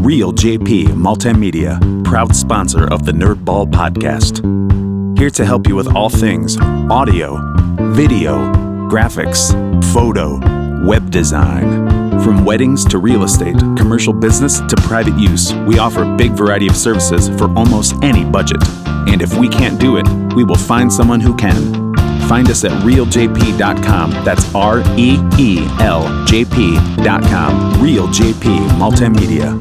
Real JP Multimedia, proud sponsor of the Nerdball Podcast. Here to help you with all things audio, video, graphics, photo, web design. From weddings to real estate, commercial business to private use, we offer a big variety of services for almost any budget. And if we can't do it, we will find someone who can. Find us at realjp.com. That's REELJP.com. Real JP Multimedia.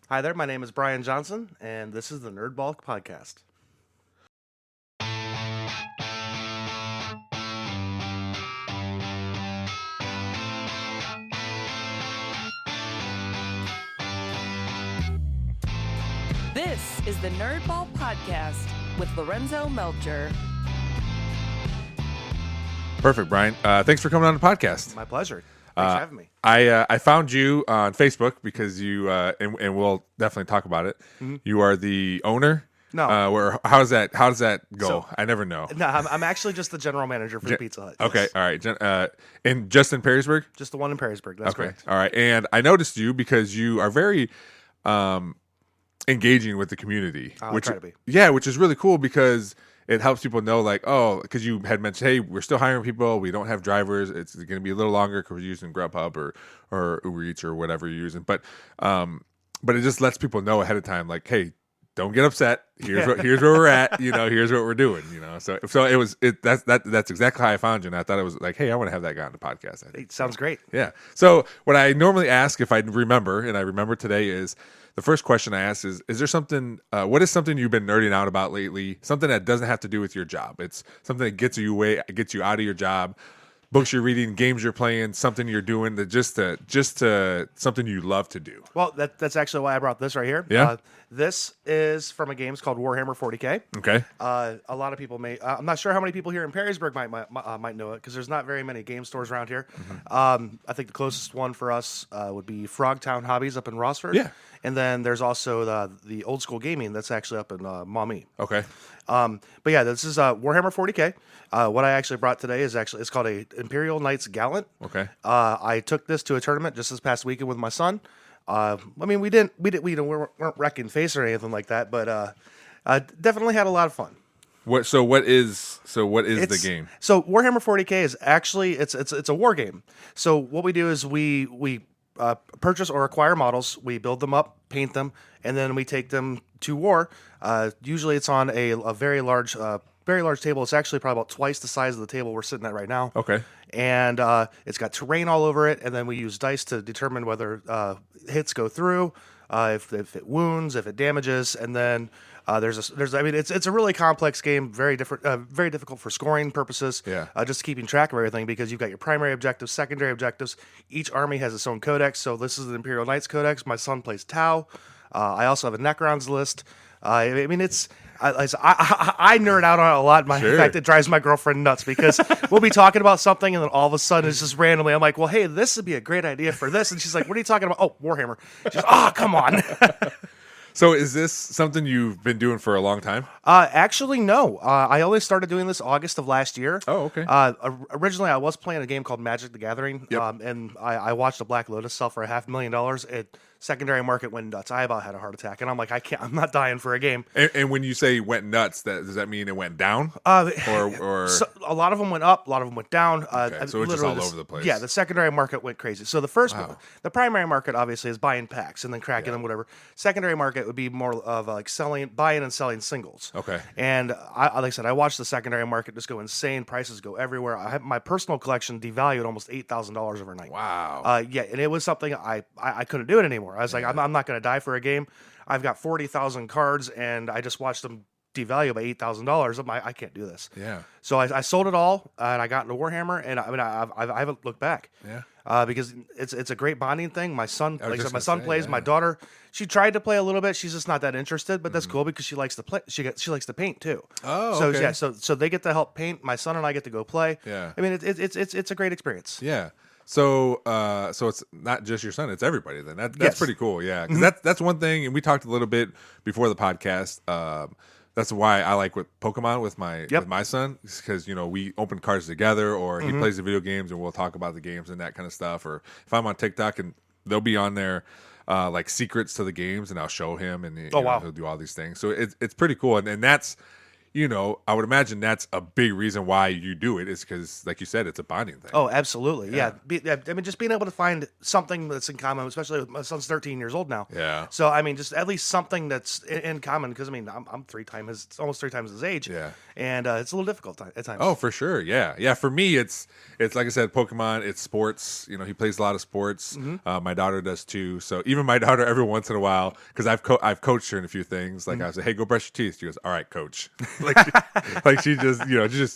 Hi there, my name is Brian Johnson, and this is the Nerdball Podcast. This is the Nerdball Podcast with Lorenzo Melcher. Perfect, Brian. Thanks for coming on the podcast. My pleasure. Thanks for having me. I found you on Facebook because you and we'll definitely talk about it. Mm-hmm. You are the owner. No. How does that go? So, I never know. No, I'm actually just the general manager for the Pizza Hut. Okay, Yes. all right. And just in Perrysburg? Just the one in Perrysburg. That's correct. All right. And I noticed you because you are very engaging with the community. I try to be. Yeah, which is really cool because it helps people know, like, oh, because you had mentioned, hey, we're still hiring people. We don't have drivers. It's going to be a little longer because we're using Grubhub or Uber Eats or whatever you're using. But it just lets people know ahead of time, like, hey, don't get upset. Here's where we're at. Here's what we're doing. So that's exactly how I found you. And I thought it was like, hey, I want to have that guy on the podcast. It sounds great. Yeah. So what I normally ask, if I remember, and I remember today, is the first question I ask is there something, what is something you've been nerding out about lately? Something that doesn't have to do with your job. It's something that gets you out of your job, books you're reading, games you're playing, something you're doing, that just to something you love to do. Well, that's actually why I brought this right here. Yeah. This is from a game called Warhammer 40K. Okay. A lot of people may. I'm not sure how many people here in Perrysburg might know it because there's not very many game stores around here. Mm-hmm. I think the closest one for us would be Frogtown Hobbies up in Rossford. Yeah. And then there's also the Old School Gaming that's actually up in Maumee. Okay. But yeah, this is Warhammer 40K. What I actually brought today is it's called a Imperial Knights Gallant. Okay. I took this to a tournament just this past weekend with my son. I mean, we weren't wrecking face or anything like that, but definitely had a lot of fun. What is the game? So Warhammer 40K is actually it's a war game. So what we do is we purchase or acquire models, we build them up, paint them, and then we take them to war. Usually it's on a very large table. It's actually probably about twice the size of the table we're sitting at right now. Okay. And it's got terrain all over it, and then we use dice to determine whether hits go through, if it wounds, if it damages, and then it's a really complex game, very difficult for scoring purposes. Yeah. Just keeping track of everything because you've got your primary objectives, secondary objectives. Each army has its own codex. So this is the Imperial Knights Codex. My son plays Tau. I also have a Necrons list. I mean, I nerd out on it a lot. In fact, it drives my girlfriend nuts because we'll be talking about something and then all of a sudden it's just randomly, I'm like, well, hey, this would be a great idea for this. And she's like, what are you talking about? Oh, Warhammer. She's like, come on. So is this something you've been doing for a long time? Actually, no. I only started doing this August of last year. Oh, okay. Originally, I was playing a game called Magic the Gathering, Yep. and I watched a Black Lotus sell for $500,000. Secondary market went nuts. I about had a heart attack, and I'm like, I'm not dying for a game. And when you say went nuts, does that mean it went down? Or so a lot of them went up, a lot of them went down. Okay, so it's just all over the place. Yeah, the secondary market went crazy. So the the primary market obviously is buying packs and then cracking them, whatever. Secondary market would be more of like buying and selling singles. Okay. And like I said, I watched the secondary market just go insane. Prices go everywhere. I have my personal collection devalued almost $8,000 overnight. Wow. Yeah, and it was something I couldn't do it anymore. I was like, I'm not going to die for a game. I've got 40,000 cards, and I just watched them devalue by $8,000. I'm like, I can't do this. Yeah. So I sold it all, and I got into Warhammer, and I haven't looked back. Yeah. Because it's a great bonding thing. My son, I was just my gonna son say, plays. yeah. My daughter, she tried to play a little bit. She's just not that interested, but that's cool because she likes to play. She likes to paint too. Oh, so okay. Yeah, so they get to help paint. My son and I get to go play. Yeah. I mean, it's a great experience. Yeah. So it's not just your son; it's everybody. Then that's Yes. pretty cool. Yeah, because that's one thing, and we talked a little bit before the podcast. That's why I like with Pokemon with my son, because we open cards together, or he plays the video games and we'll talk about the games and that kind of stuff. Or if I'm on TikTok and they'll be on there like secrets to the games, and I'll show him, and he'll do all these things. So it's pretty cool, and that's. I would imagine that's a big reason why you do it, is because, like you said, it's a bonding thing. Oh, absolutely. Yeah. I mean, just being able to find something that's in common, especially with my son's 13 years old now. Yeah. So, I mean, just at least something that's in common, because, I mean, I'm almost three times his age. Yeah. And it's a little difficult at times. Oh, for sure. Yeah. Yeah. For me, it's like I said, Pokemon, it's sports. He plays a lot of sports. My daughter does too. So even my daughter, every once in a while, because I've coached her in a few things. Like I say, hey, go brush your teeth. She goes, all right, coach. like she just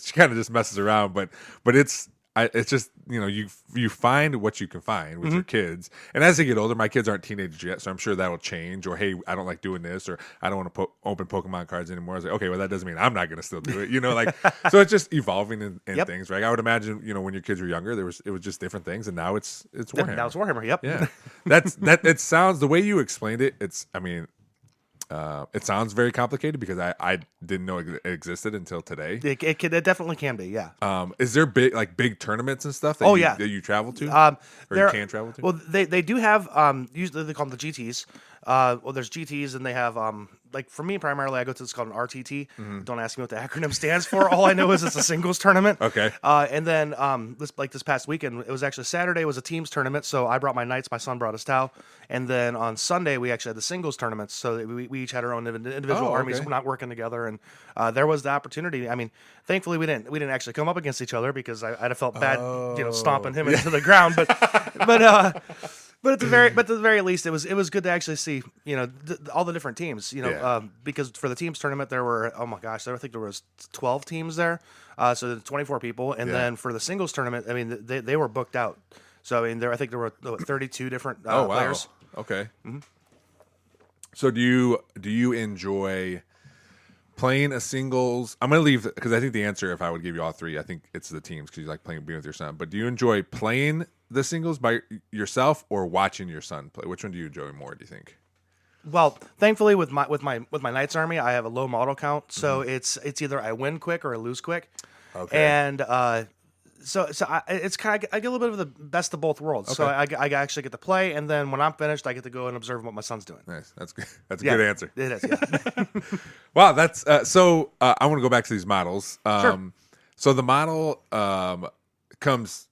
she kind of just messes around, but it's just you find what you can find with your kids, and as they get older, my kids aren't teenagers yet, so I'm sure that'll change. Or hey, I don't like doing this, or I don't want to open Pokemon cards anymore. I was like, okay, well that doesn't mean I'm not going to still do it, like so it's just evolving in things, right? I would imagine when your kids were younger, it was just different things, and now it's Warhammer. Now it's Warhammer. Yep. Yeah, that it sounds, the way you explained it, it sounds very complicated, because I didn't know it existed until today. It definitely can be, yeah. Is there big tournaments and stuff that that you travel to, or you can travel to? Well, they do have, usually they call them the GTs. Well, there's GTs, and they have, like for me primarily, I go to this called an RTT. Don't ask me what the acronym stands for. All I know is it's a singles tournament. Okay. And then this past weekend, it was actually Saturday was a teams tournament. So I brought my knights, my son brought his Tau, and then on Sunday we actually had the singles tournaments. So we each had our own individual armies, not working together, and there was the opportunity. I mean, thankfully we didn't actually come up against each other, because I'd have felt bad, stomping him into the ground. But at the very least, it was good to actually see, all the different teams, because for the teams tournament there were, oh my gosh, I think there was 12 teams there, so 24 people, and then for the singles tournament, I mean they were booked out, so I mean I think there were 32 different players. Okay. So do you enjoy playing a singles? I'm gonna leave, because I think the answer, if I would give you all three, I think it's the teams, because you like being with your son. But do you enjoy playing the singles by yourself or watching your son play? Which one do you enjoy more, do you think? Well, thankfully with my Knights Army, I have a low model count, so it's either I win quick or I lose quick. Okay. And it's kind of, I get a little bit of the best of both worlds. Okay. So I actually get to play, and then when I'm finished, I get to go and observe what my son's doing. Nice. That's good. That's a good answer. It is. Yeah. Wow. That's so. I want to go back to these models. Sure. So the model comes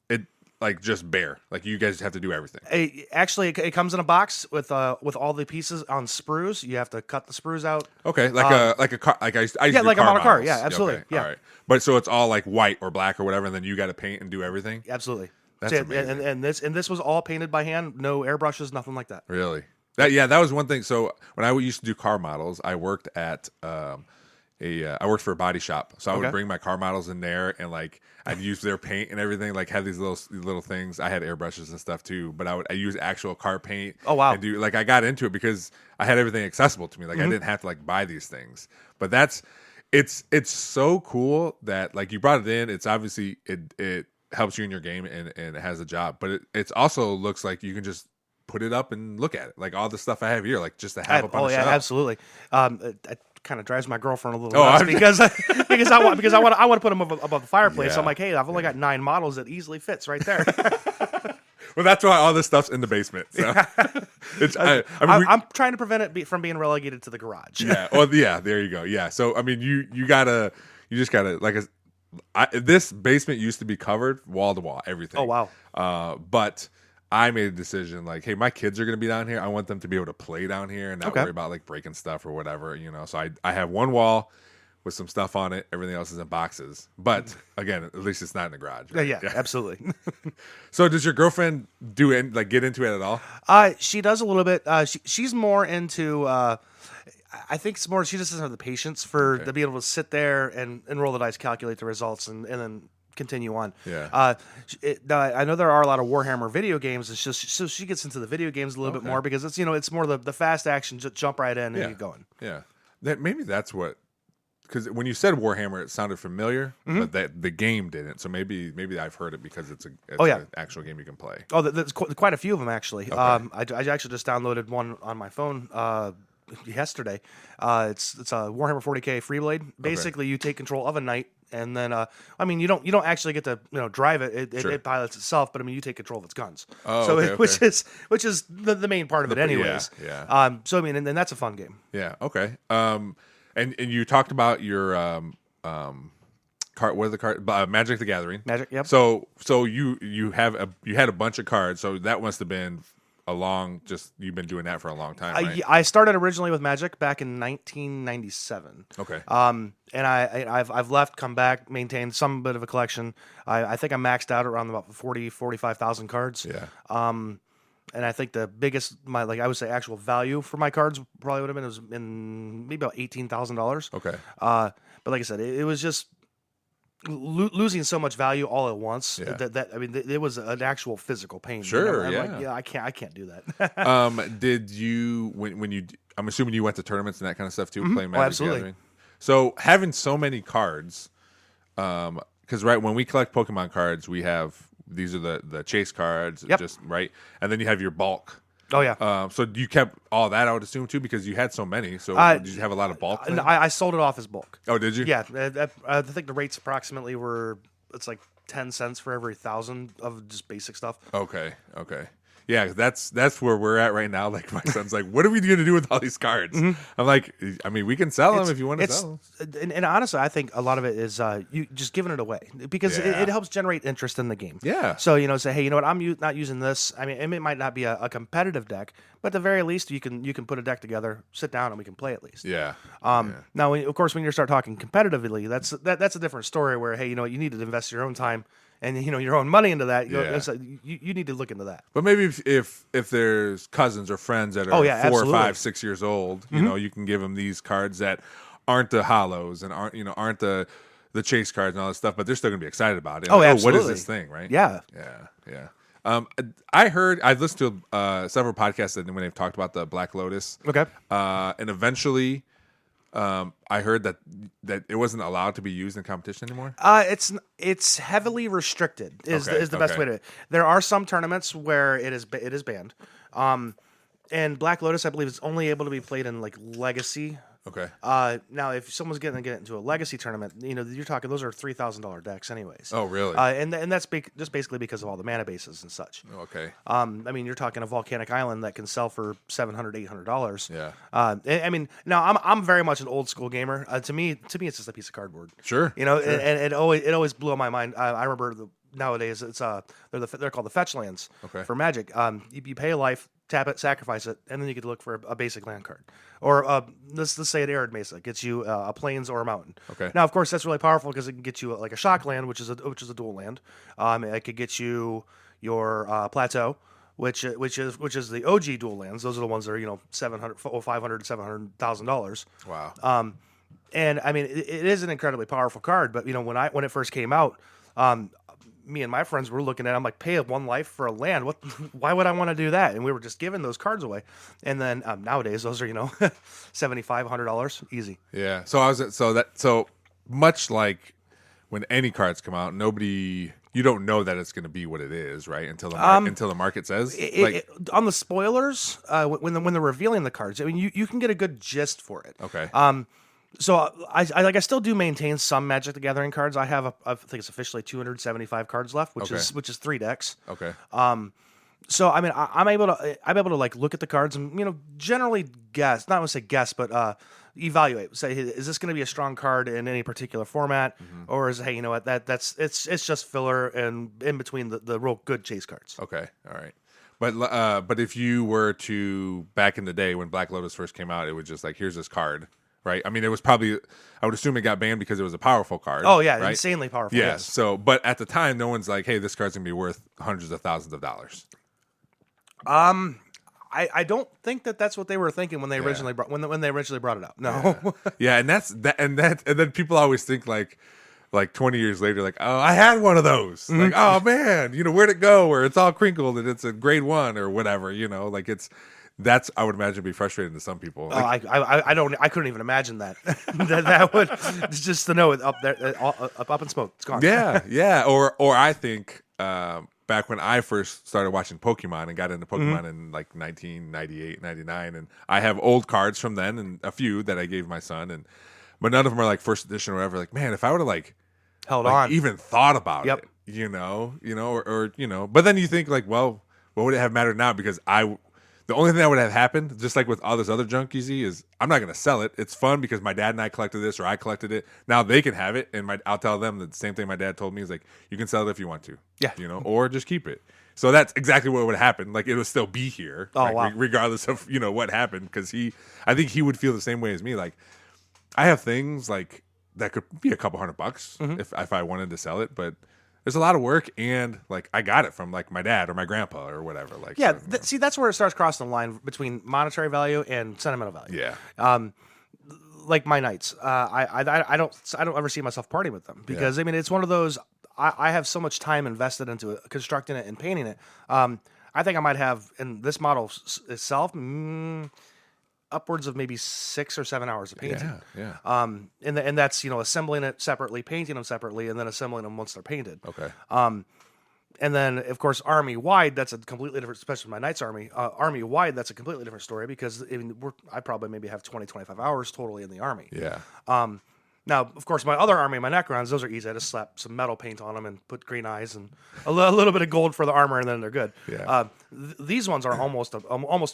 like just bare. Like you guys have to do everything. It comes in a box with all the pieces on sprues. You have to cut the sprues out. Okay, like a car. Like I used to do like a model car. models. Yeah, absolutely. Okay. Yeah. All right. But so it's all like white or black or whatever, and then you got to paint and do everything. Absolutely. That's amazing. And this was all painted by hand. No airbrushes, nothing like that. Really? That was one thing. So when I used to do car models, I worked at I worked for a body shop, so I would bring my car models in there, and like I'd use their paint and everything. Like have these little things. I had airbrushes and stuff too, but I use actual car paint. Oh wow! And I got into it because I had everything accessible to me. Like I didn't have to like buy these things. But it's so cool that like you brought it in. It's obviously it helps you in your game, and it has a job. But it also looks like you can just put it up and look at it. Like all the stuff I have here, like just to have up on the shelf. Absolutely. It kind of drives my girlfriend a little nuts because I want to put them above the fireplace. Yeah. So I'm like, hey, I've only got 9 models that easily fits right there. Well, that's why all this stuff's in the basement. So. I'm trying to prevent it from being relegated to the garage. Yeah. Well, yeah. There you go. Yeah. So I mean, you just gotta like this basement used to be covered wall to wall, everything. Oh wow. But I made a decision like, hey, my kids are going to be down here. I want them to be able to play down here and not worry about like breaking stuff or whatever, So I have one wall with some stuff on it. Everything else is in boxes. But again, at least it's not in the garage. Right? Yeah, absolutely. So does your girlfriend get into it at all? She does a little bit. She's more into. I think it's more. She just doesn't have the patience to be able to sit there and roll the dice, calculate the results, and then continue on. Yeah. I know there are a lot of Warhammer video games. It's just so she gets into the video games a little bit more because it's more the fast action, just jump right in and get going. Yeah. Maybe that's what. Because when you said Warhammer, it sounded familiar, but the game didn't. So maybe I've heard it because it's an actual game you can play. Oh, there's quite a few of them actually. Okay. I actually just downloaded one on my phone yesterday. It's a Warhammer 40K Freeblade. Basically, you take control of a knight, and then I mean, you don't actually get to drive it. It pilots itself, but I mean, you take control of its guns. Oh, so okay, which is the main part of it, anyways. Yeah. So I mean, and that's a fun game. Yeah. Okay. And you talked about your card. What are the cards? Magic the Gathering. Magic. Yep. So you had a bunch of cards. So that must have been you've been doing that for a long time, right? I started originally with Magic back in 1997. Okay. And I've left, come back, maintained some bit of a collection. I think I maxed out around about 45,000 cards. Yeah. And I think the biggest, I would say, actual value for my cards probably would have been, it was in maybe about $18,000. Okay. But like I said, it was just losing so much value all at once. Yeah. That I mean, it was an actual physical pain. Sure. I'm Yeah. like, I can't do that. Did you when you? I'm assuming you went to tournaments and that kind of stuff too, playing Magic the absolutely. Gathering. So having so many cards, because when we collect Pokemon cards, we have these are the chase cards, Yep. just right, and then you have your bulk. Oh yeah. So you kept all that, I would assume too, because you had so many. So did you have a lot of bulk? And I sold it off as bulk. Oh, did you? Yeah, I think the rates approximately it's like 10 cents for every 1,000 of just basic stuff. Okay. Yeah, that's where we're at right now. Like my son's like, "What are we going to do with all these cards?" I'm like, "I mean, we can sell them if you want to sell them." And honestly, I think a lot of it is you just giving it away because Yeah. it helps generate interest in the game. Yeah. So say, hey, you know what? I'm not using this. I mean, it might not be a competitive deck, but at the very least, you can put a deck together, sit down, and we can play at least. Yeah. Now, of course, when you start talking competitively, that's a different story. Where hey, you know what? You need to invest your own time and your own money into that. You need to look into that. But maybe if there's cousins or friends that are 4 absolutely. or 5, 6 years old, you can give them these cards that aren't the hollows and aren't the chase cards and all this stuff, but they're still gonna be excited about it. Oh, Like, absolutely. what is this thing, right? Yeah. Yeah. I've listened to several podcasts when they've talked about the Black Lotus. Okay. And eventually, I heard that it wasn't allowed to be used in competition anymore. It's heavily restricted. Is Okay, the best way to. There are some tournaments where it is banned. And Black Lotus, I believe, is only able to be played in like Legacy. Okay. Now, if someone's going to get into a Legacy tournament, you're talking those are $3,000 decks, anyways. Oh, really? And that's just basically because of all the mana bases and such. Okay. I mean, you're talking a volcanic island that can sell for $700, $800. Yeah. I mean, now I'm very much an old school gamer. To me, it's just a piece of cardboard. Sure. And it always blew my mind. I remember nowadays it's they're called the fetch lands for Magic. You pay a life, tap it, sacrifice it, and then you get to look for a basic land card. Or let's say an arid mesa gets you a plains or a mountain. Okay. Now, of course, that's really powerful because it can get you like a shock land, which is a dual land. It could get you your plateau, which is the OG dual lands. Those are the ones that are $500,000 to $700,000. Wow. And I mean, it is an incredibly powerful card. But when it first came out, me and my friends were looking at it. I'm like, pay one life for a land. Why would I want to do that? And we were just giving those cards away. And then nowadays, those are $75, $100 easy. Yeah. So much like when any cards come out, you don't know that it's going to be what it is, right? Until the market says. On the spoilers, when they're revealing the cards, I mean, you can get a good gist for it. Okay. So I still do maintain some Magic the Gathering cards. I think it's officially 275 cards left, which is 3 decks. Okay. So I mean, I'm able to like look at the cards and generally guess, not want to say guess, but evaluate. Say, hey, is this going to be a strong card in any particular format, or is it, hey, you know what, it's just filler and in between the real good chase cards. Okay. All right. But if you were to back in the day when Black Lotus first came out, it was just like, here's this card. Right. I mean, it was probably, I would assume it got banned because it was a powerful card. Oh, yeah. Right? Insanely powerful. Yes. So, but at the time, no one's like, hey, this card's going to be worth hundreds of thousands of dollars. I don't think that's what they were thinking when they originally when they originally brought it out. No. Yeah. And then people always think like 20 years later, like, oh, I had one of those. Like, oh man, where'd it go? Or it's all crinkled and it's a grade 1 or whatever, like that's, I would imagine, be frustrating to some people. Like, I couldn't even imagine that. that would just to know it up there, up in smoke. It's gone. Yeah. Or I think back when I first started watching Pokemon and got into Pokemon in like 1998, 99, and I have old cards from then and a few that I gave my son, but none of them are like first edition or whatever. Like, man, if I would have like Held on. even thought about Yep. it, or but then you think like, well, what would it have mattered now? Because the only thing that would have happened, just like with all this other junk you see, is I'm not going to sell it. It's fun because my dad and I collected this, or I collected it. Now they can have it, and I'll tell them the same thing my dad told me is like, you can sell it if you want to, Yeah. or just keep it. So that's exactly what would happen. Like it would still be here, Oh, wow. regardless of what happened. Because I think he would feel the same way as me. Like I have things like that could be a couple $100 if I wanted to sell it, but there's a lot of work, and like I got it from like my dad or my grandpa or whatever. Like, Yeah, so, see, that's where it starts crossing the line between monetary value and sentimental value. yeah, Like my Knights, I don't ever see myself partying with them because I mean it's one of those. I have so much time invested into it, constructing it and painting it. I think I might have in this model itself upwards of maybe 6 or 7 hours of painting. yeah. And that's assembling it separately, painting them separately, and then assembling them once they're painted. Okay. And then, of course, army wide, that's a completely different, especially my Knights army. Army wide, that's a completely different story because I probably maybe have 20, 25 hours totally in the army. Yeah. Now, of course, my other army, my Necrons, those are easy. I just slap some metal paint on them and put green eyes and a little bit of gold for the armor, and then they're good. Yeah. These ones are almost a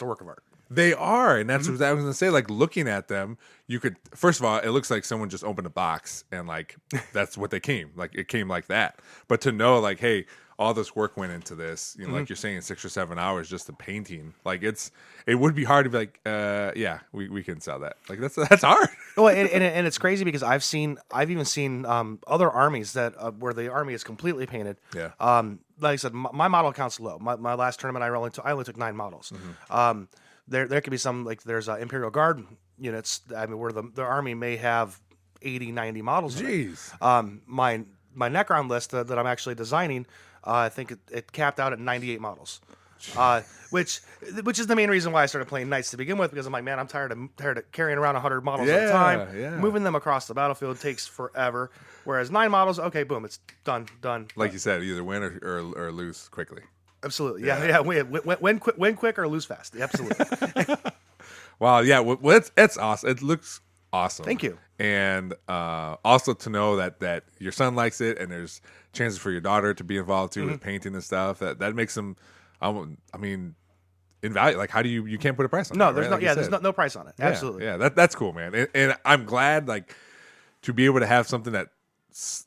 work of art. They are, and that's what I was gonna say. Like looking at them, you could first of all, it looks like someone just opened a box and like that's what they came. Like it came like that. But to know like, hey, all this work went into this, like you're saying, 6 or 7 hours just the painting. Like it would be hard to be like, yeah, we can sell that. Like that's hard. Oh, and it's crazy because I've even seen other armies that where the army is completely painted. Yeah. Like I said, my model count's low. My last tournament, I only took 9 models. There could be some like there's Imperial Guard units. I mean, where the army may have 80, 90 models. Jeez. My Necron list that I'm actually designing, I think it capped out at 98 models. Which is the main reason why I started playing Knights to begin with, because I'm like, man, I'm tired of carrying around 100 models at a time. Yeah. Moving them across the battlefield takes forever. Whereas 9 models, okay, boom, it's done. Like you said, either win or lose quickly. Absolutely, yeah. Win quick or lose fast. Absolutely. Wow, yeah. Well, it's awesome. It looks awesome. Thank you. And also to know that your son likes it, and there's chances for your daughter to be involved too with painting and stuff. That makes them. I mean, in value. Like, how do you can't put a price on? No, that, there's right? no. There's no price on it. Yeah, Absolutely. Yeah, that's cool, man. And I'm glad like to be able to have something that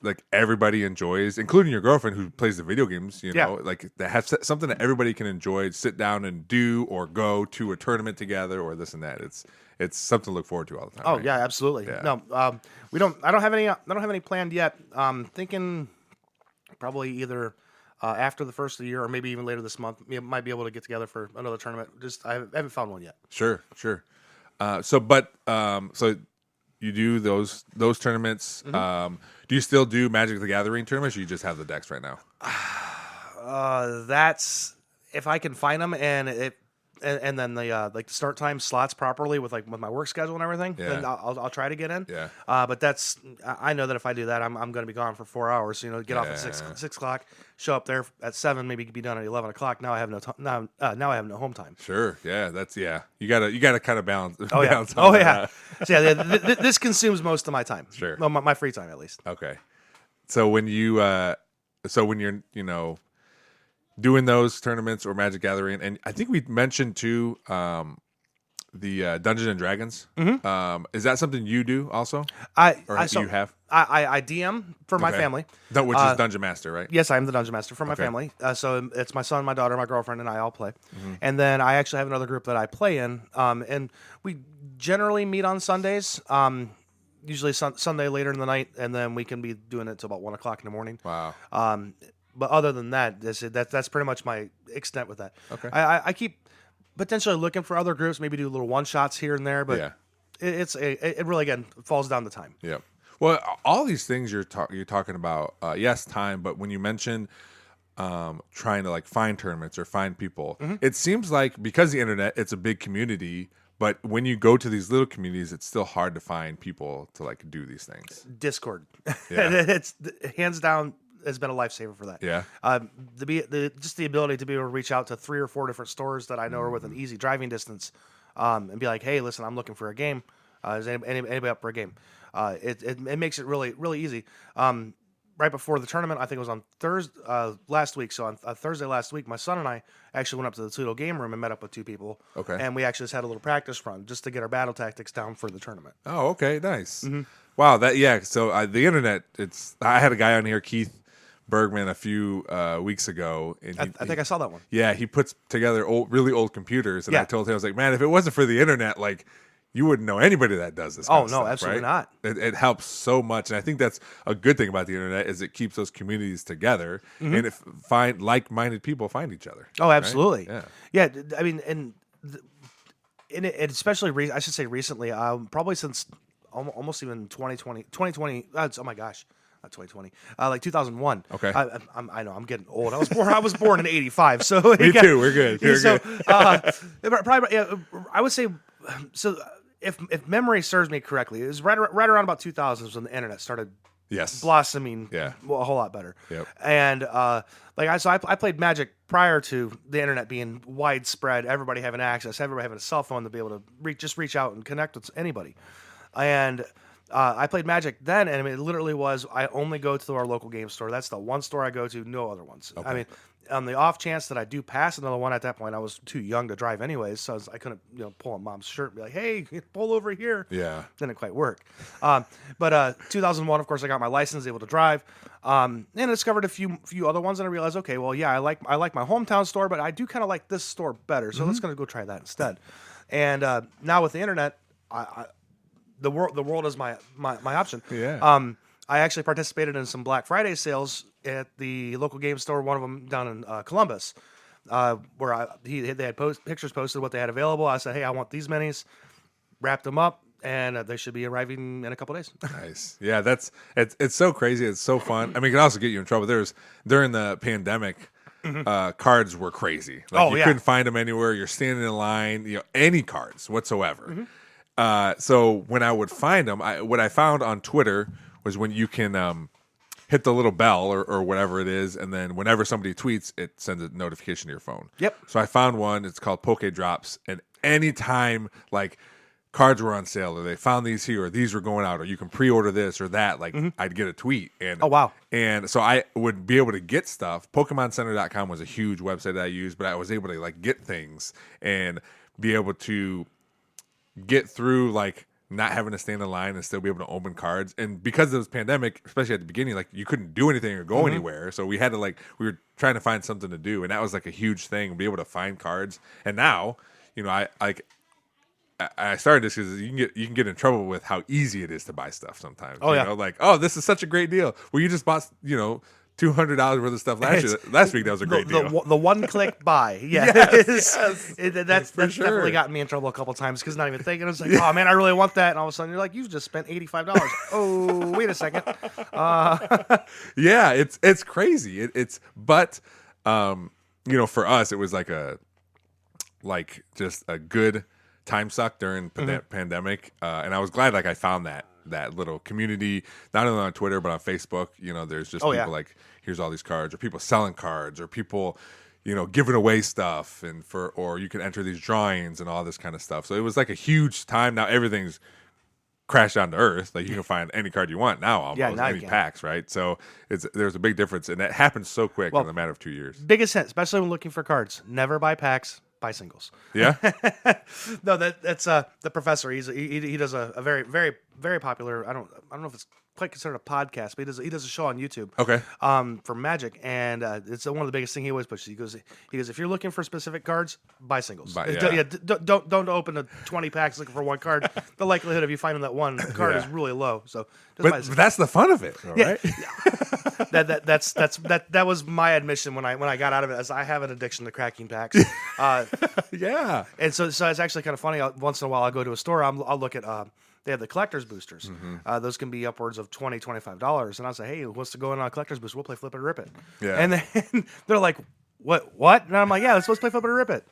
like everybody enjoys, including your girlfriend who plays the video games, like that has something that everybody can enjoy, sit down and do, or go to a tournament together, or this and that. It's something to look forward to all the time. Oh right? yeah, absolutely. Yeah. No, we don't. I don't have any planned yet. Thinking probably either after the first of the year, or maybe even later this month. We might be able to get together for another tournament. I haven't found one yet. Sure. So you do those tournaments. Do you still do Magic the Gathering tournaments, or you just have the decks right now? That's if I can find them, and then the like the start time slots properly with my work schedule and everything. Yeah. Then I'll try to get in. Yeah. But I know that if I do that, I'm going to be gone for 4 hours. Get off at 6 o'clock, show up there at 7, maybe be done at 11 o'clock. Now I have now I have no home time. Sure. Yeah. You gotta kind of balance. Oh yeah. balance Oh that yeah. out. So yeah. This consumes most of my time. Sure. Well, my free time at least. Okay. So when you're doing those tournaments or Magic Gathering, and I think we mentioned too the Dungeons and Dragons. Is that something you do also? I DM for my Okay. family. Which is Dungeon Master, right? Yes, I am the Dungeon Master for my Okay. family. So it's my son, my daughter, my girlfriend, and I all play. And then I actually have another group that I play in. And we generally meet on Sundays. Usually Sunday later in the night, and then we can be doing it till about 1 o'clock in the morning. Wow. But other than that, that's pretty much my extent with that. Okay. I keep potentially looking for other groups, maybe do little one shots here and there, but Yeah. it really again falls down to time. Yeah. Well, all these things you're talking about, yes, time. But when you mention trying to like find tournaments or find people, it seems like because the internet, it's a big community. But when you go to these little communities, it's still hard to find people to like do these things. Discord. Yeah. It's hands down. has been a lifesaver for that. Yeah. Just the ability to be able to reach out to 3 or 4 different stores that I know are within easy driving distance, and be like, hey, listen, I'm looking for a game. Is anybody up for a game? It makes it really, really easy. Right before the tournament, I think it was on Thursday last week. So on Thursday last week, my son and I actually went up to the Toledo game room and met up with 2 people. Okay. And we actually just had a little practice run just to get our battle tactics down for the tournament. Oh, okay, nice. Wow, So the internet, I had a guy on here, Keith Bergman, a few weeks ago. And I think I saw that one. Yeah, he puts together really old computers, and Yeah. I told him, I was like, man, if it wasn't for the internet, like, you wouldn't know anybody that does this. Oh, kind of no, stuff, absolutely right? not. It helps so much, and I think that's a good thing about the internet is it keeps those communities together, and like-minded people find each other. Oh, absolutely. Right? Yeah. I mean, and especially I should say recently, probably since almost even 2020. Oh my gosh. Not 2020, like 2001. Okay. I know I'm getting old. I was born in '85, so Me too. We're good. You're good. Probably, yeah, I would say so. If memory serves me correctly, it was right around about 2000s when the internet started Yes. blossoming. Yeah. Well, a whole lot better. Yep. And I played Magic prior to the internet being widespread, everybody having access, everybody having a cell phone to be able to reach out and connect with anybody. And I played Magic then, and I mean, it literally was I only go to our local game store. That's the one store I go to, no other ones. Okay. I mean, on the off chance that I do pass another one, at that point I was too young to drive anyways, so I couldn't pull on mom's shirt and be like, hey, pull over here. Yeah. Didn't quite work. But 2001, of course, I got my license, able to drive, and I discovered a few other ones, and I realized, okay, well, yeah, I like my hometown store, but I do kind of like this store better, so let's go try that instead. And now with the internet, the world is my option. Yeah. I actually participated in some Black Friday sales at the local game store, one of them down in Columbus, where they had pictures posted what they had available. I said, hey, I want these minis, wrapped them up, and they should be arriving in a couple days. Nice. Yeah, it's so crazy. It's so fun. I mean, it can also get you in trouble. During the pandemic, cards were crazy. Like, you couldn't find them anywhere. You're standing in line, any cards whatsoever. So when I would find them, what I found on Twitter was when you can hit the little bell or whatever it is, and then whenever somebody tweets, it sends a notification to your phone. Yep. So I found one. It's called Poke Drops, and anytime like cards were on sale, or they found these here, or these were going out, or you can pre-order this or that, like I'd get a tweet. And oh, wow. And so I would be able to get stuff. PokemonCenter.com was a huge website that I used, but I was able to like get things and be able to get through like not having to stand in line and still be able to open cards. And because of this pandemic, especially at the beginning, like you couldn't do anything or go anywhere. So we had to we were trying to find something to do. And that was like a huge thing, be able to find cards. And now, I started this because you can get in trouble with how easy it is to buy stuff sometimes. Oh, yeah. Like, oh, this is such a great deal. Well, you just bought, $200 worth of stuff last week. That was a great deal. The one-click buy. Yeah. Yes. That's definitely gotten me in trouble a couple times because not even thinking. I was like, oh, man, I really want that. And all of a sudden, you're like, you've just spent $85. Oh, wait a second. Yeah, it's crazy. But for us, it was just a good time suck during pandemic. And I was glad I found that little community, not only on Twitter, but on Facebook. There's just people like, here's all these cards, or people selling cards, or people, giving away stuff, or you can enter these drawings and all this kind of stuff. So it was like a huge time. Now everything's crashed down to earth. Like you can find any card you want now, almost any packs, right? So there's a big difference, and that happens so quick in a matter of 2 years. Biggest hint, especially when looking for cards, never buy packs. Buy singles. Yeah. No, that's the professor. He does a very, very, very popular. I don't know if it's quite considered a podcast, but he does a show on YouTube. Okay. For Magic, and it's one of the biggest thing he always pushes. He goes, if you're looking for specific cards, buy singles. Don't open the 20 packs looking for one card. The likelihood of you finding that one card is really low. So, but that's the fun of it, right? That was my admission when I got out of it, as I have an addiction to cracking packs. Yeah. And so it's actually kind of funny. Once in a while, I'll go to a store. I'll look at. They have the collector's boosters. Those can be upwards of $20, $25. And I'll say, hey, what's going on a collector's booster? We'll play Flip It or Rip It. Yeah. And then they're like, what? And I'm like, yeah, let's play Flip It or Rip It.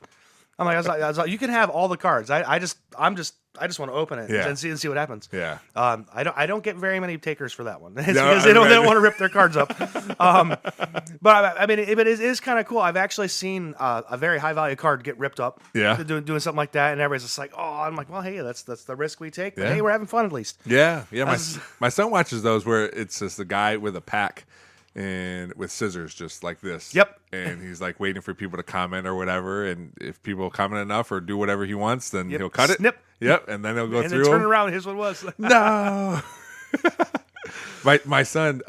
I'm like, I was like, you can have all the cards. I'm just want to open it Yeah. and see what happens. Yeah. I don't get very many takers for that one. It's No, because they don't want to rip their cards up. But I mean, it is kind of cool. I've actually seen a very high value card get ripped up. Yeah. Doing something like that, and everybody's just like, oh, I'm like, well, hey, that's the risk we take. But Yeah. hey, we're having fun at least. Yeah. My son watches those where it's just the guy with a pack and with scissors just like this. Yep. And he's like waiting for people to comment or whatever. And if people comment enough or do whatever he wants, then Yep. he'll cut it. Snip. Yep. And then he'll go And through then turn them. around. Here's what it was. No. my son,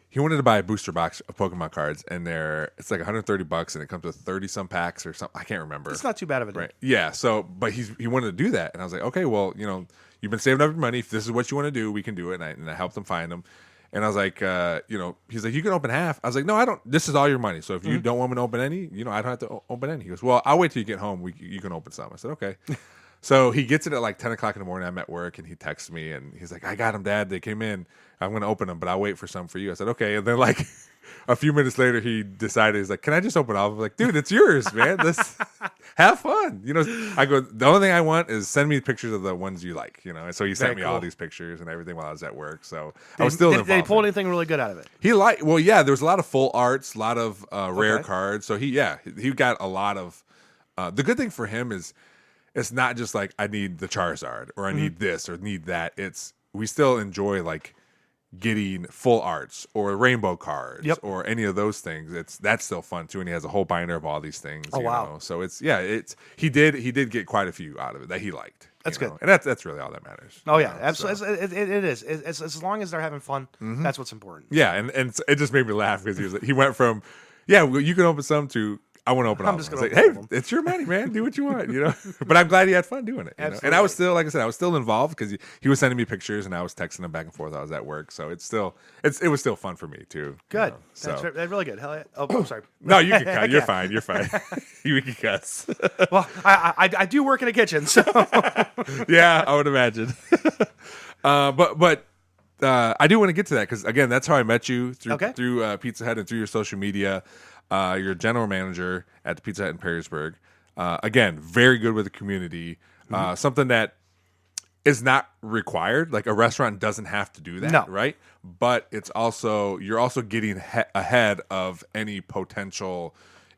he wanted to buy a booster box of Pokemon cards, and it's like $130, and it comes with 30 some packs or something. I can't remember. It's not too bad of a deal. Right. Yeah. So, but he wanted to do that, and I was like, okay, well, you've been saving up your money. If this is what you want to do, we can do it. And I helped him find them. And I was like, he's like, you can open half. I was like, no, I don't. This is all your money. So if you don't want me to open any, I don't have to open any. He goes, well, I'll wait till you get home. You can open some. I said, okay. So he gets it at like 10 o'clock in the morning. I'm at work, and he texts me, and he's like, I got them, Dad. They came in. I'm going to open them, but I'll wait for some for you. I said, okay. And then like a few minutes later, he decided, he's like, can I just open all of them? I'm like, dude, it's yours, man. Have fun. I go, the only thing I want is send me pictures of the ones you like, And so he sent Very me all cool. these pictures and everything while I was at work. So I was still involved. Did he pull in it. anything really good out of it? Well, yeah, there was a lot of full arts, a lot of rare Okay. cards. So he got a lot of, the good thing for him is it's not just like I need the Charizard or I need this or need that. We still enjoy like getting full arts or rainbow cards Yep. or any of those things. That's still fun too, and he has a whole binder of all these things. Oh, you wow. know? So he did get quite a few out of it that he liked. That's you know? good. And that's really all that matters. Oh yeah, So- absolutely. It is. It's as long as they're having fun, that's what's important. Yeah, and it just made me laugh because he went from, well, you can open some to I want to open all I'm of just them. gonna I was like, open all of hey, it's your money, man. Do what you want, But I'm glad he had fun doing it. And I Absolutely. was still, like I said, I was still involved because he was sending me pictures and I was texting him back and forth. I was at work, so it was still fun for me too. Good. So That's really good. Hell yeah. Oh, I'm sorry. no, you can cut. You're fine. You're fine. You can cuss. Well, I do work in a kitchen, so Yeah, I would imagine. But I do want to get to that because again, that's how I met you through Pizza Hut and through your social media. You're a general manager at the Pizza Hut in Perrysburg. Again, very good with the community. Something that is not required. Like a restaurant doesn't have to do that, No. right? But you're also getting ahead of any potential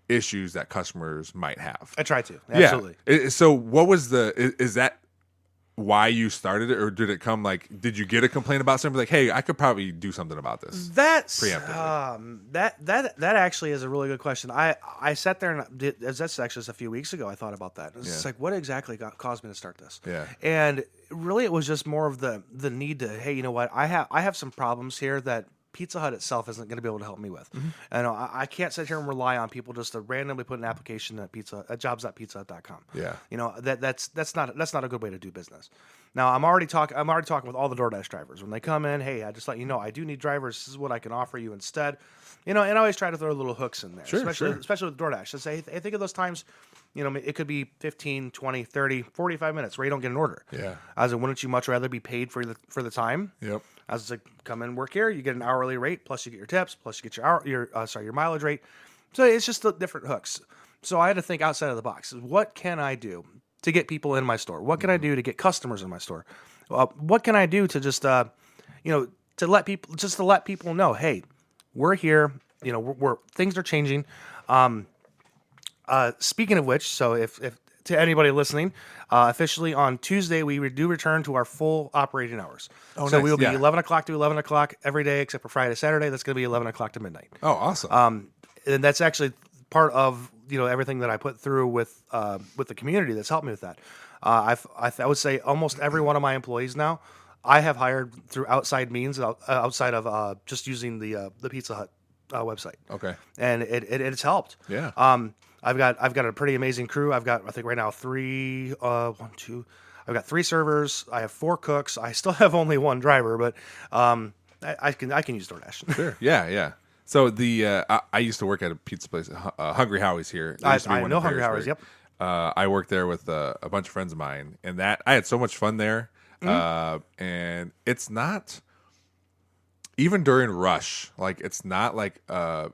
issues that customers might have. I try to. Absolutely. Yeah. So what was is that why you started it, or did it come did you get a complaint about something like, hey, I could probably do something about this? That's Preemptively. that actually is a really good question. I sat there and that's actually just a few weeks ago. I thought about that. It's like, what exactly caused me to start this? Yeah. And really, it was just more of the need to, hey, you know what? I have some problems here that Pizza Hut itself isn't going to be able to help me with. And I can't sit here and rely on people just to randomly put an application at jobs.pizzahut.com. Yeah. That's not a good way to do business. Now I'm already talking with all the DoorDash drivers when they come in. Hey, I just let you know I do need drivers. This is what I can offer you instead. And I always try to throw little hooks in there, especially with DoorDash. To say, hey, think of those times. It could be 15, 20, 30, 45 minutes where you don't get an order. Yeah. I was like, wouldn't you much rather be paid for the time? Yep. I was like, come in, work here. You get an hourly rate, plus you get your tips, plus you get your mileage rate. So it's just the different hooks. So I had to think outside of the box. What can I do to get people in my store? What can I do to get customers in my store? What can I do to just to let people know, hey, we're here. We're things are changing. Speaking of which, so if to anybody listening, officially on Tuesday we do return to our full operating hours. Oh, so nice. we will be Yeah. 11 o'clock to 11 o'clock every day except for Friday, Saturday. That's going to be 11 o'clock to midnight. Oh, awesome. And that's actually part of everything that I put through with the community that's helped me with that. I would say almost every one of my employees now I have hired through outside means outside of just using the Pizza Hut website. Okay. And it's helped. Yeah. I've got a pretty amazing crew. I've got, I think right now I've got 3 servers. I have 4 cooks. I still have only 1 driver, but I can use DoorDash. Sure. Yeah. So I used to work at a pizza place, Hungry Howie's here. There used to be I one know in Hungry Howie's, Perrysburg. yep. I worked there with a bunch of friends of mine, and I had so much fun there. And it's not even during rush, it's not like a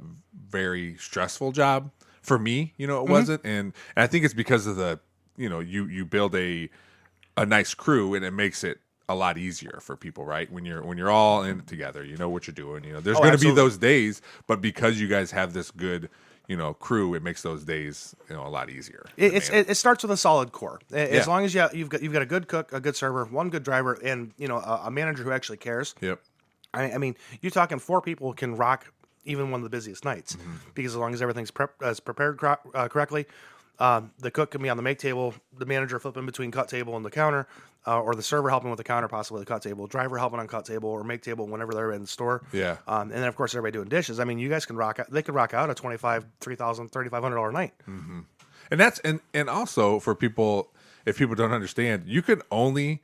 very stressful job for me. It wasn't, and I think it's because of the you build a a nice crew, and it makes it a lot easier for people, right? When you're all in it together, you know what you're doing. You know, there's going to be those days, but because you guys have this good, you know, crew, it makes those days, you know, a lot easier. It starts with a solid core. As Yeah. long as you've got a good cook, a good server, one good driver, and you know a manager who actually cares. Yep. I mean, you're talking 4 people can rock even one of the busiest nights because as long as everything's prepared correctly, the cook can be on the make table, the manager flipping between cut table and the counter, or the server helping with the counter, possibly the cut table, driver helping on cut table or make table whenever they're in the store. Yeah. And then of course everybody doing dishes. I mean, you guys can rock out. They could rock out a $2,500, $3,000, $3,500 night. And that's and also for people, if people don't understand, you can only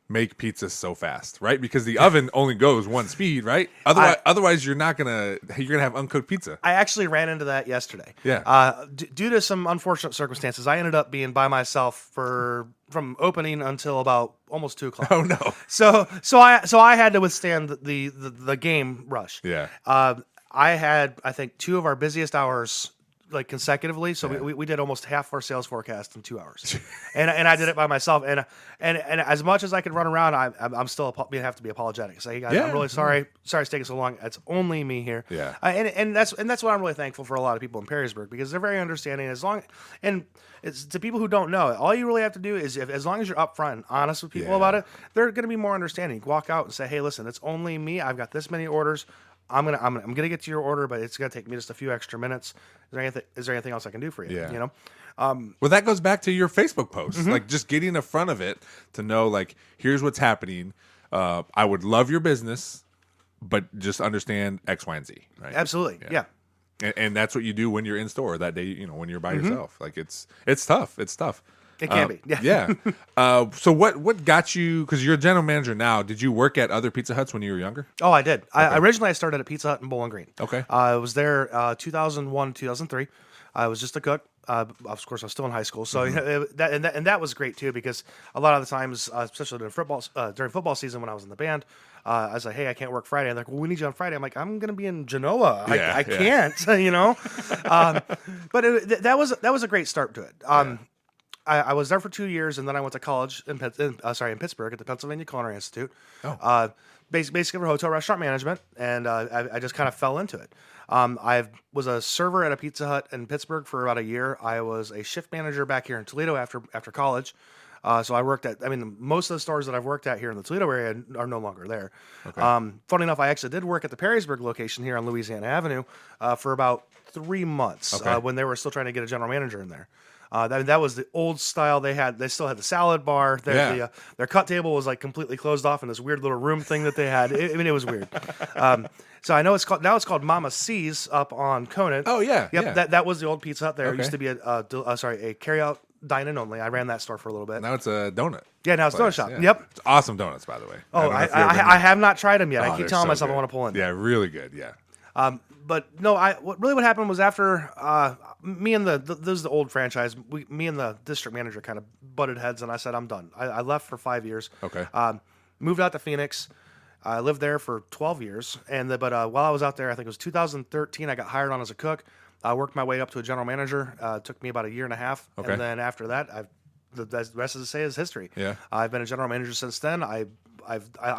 make pizza so fast, right? Because the oven only goes one speed, right? Otherwise you're gonna have uncooked pizza. I actually ran into that yesterday. Yeah. Due to some unfortunate circumstances, I ended up being by myself from opening until about almost 2:00. Oh no. So I had to withstand the game rush. Yeah. I had, I think, 2 of our busiest hours like consecutively. So we did almost half our sales forecast in 2 hours, and I did it by myself. And as much as I could run around, I'm still have to be apologetic. Say, hey guys, I'm really sorry. Sorry it's taking so long. It's only me here. Yeah. And that's what I'm really thankful for a lot of people in Perrysburg, because they're very understanding. And it's to people who don't know, all you really have to do is as long as you're upfront and honest with people about it, they're going to be more understanding. Walk out and say, hey, listen, it's only me. I've got this many orders. I'm gonna get to your order, but it's gonna take me just a few extra minutes. Is there anything else I can do for you? Yeah. You know. Well, that goes back to your Facebook post, like just getting in front of it to know, like, here's what's happening. I would love your business, but just understand X, Y, and Z. Right? Absolutely. Yeah. And that's what you do when you're in store that day. You know, when you're by yourself, like it's tough. It's tough. It can be. Yeah. Yeah. So what got you? Because you're a general manager now. Did you work at other Pizza Huts when you were younger? Oh, I did. Originally I started at Pizza Hut in Bowling Green. Okay. I was there 2001, 2003. I was just a cook. Of course, I was still in high school, so that was great too, because a lot of the times, especially during football season when I was in the band, I was like, "Hey, I can't work Friday." They're like, "Well, we need you on Friday." I'm like, "I'm gonna be in Genoa. I can't," you know. But that was a great start to it. I was there for 2 years, and then I went to college in Pittsburgh at the Pennsylvania Culinary Institute. Basically for hotel restaurant management, and I just kind of fell into it. I was a server at a Pizza Hut in Pittsburgh for about a year. I was a shift manager back here in Toledo after college. So I worked at, most of the stores that I've worked at here in the Toledo area are no longer there. Okay. Funny enough, I actually did work at the Perrysburg location here on Louisiana Avenue for about 3 months when they were still trying to get a general manager in there. That was the old style they had. They still had the salad bar. Their cut table was like completely closed off in this weird little room thing that they had. It was weird. So I know it's called Mama C's up on Conant. Oh yeah. Yep. Yeah. That was the old Pizza Hut there. It used to be a carry out dine-in only. I ran that store for a little bit. Now it's a donut. Yeah, now it's a donut shop. Yeah. Yep. It's awesome donuts, by the way. Oh, I have not tried them yet. I keep telling myself good. I want to pull in. Yeah, really good. Yeah. But no, what happened was after me and this is the old franchise. Me and the district manager kind of butted heads, and I said I'm done. I left for 5 years. Okay. Moved out to Phoenix. I lived there for 12 years, but while I was out there, I think it was 2013. I got hired on as a cook. I worked my way up to a general manager. It took me about a year and a half, Okay. and then after that, the rest of the say is history. Yeah. I've been a general manager since then. I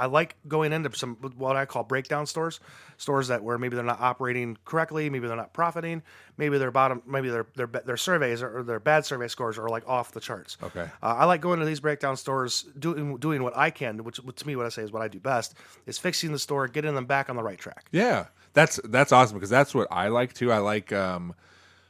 like going into some what I call breakdown stores that where maybe they're not operating correctly, maybe they're not profiting, maybe their surveys or their bad survey scores are like off the charts. Okay. I like going to these breakdown stores, doing what I can, which to me what I say is what I do best, is fixing the store, getting them back on the right track. Yeah, that's awesome, because that's what I like too. I like, I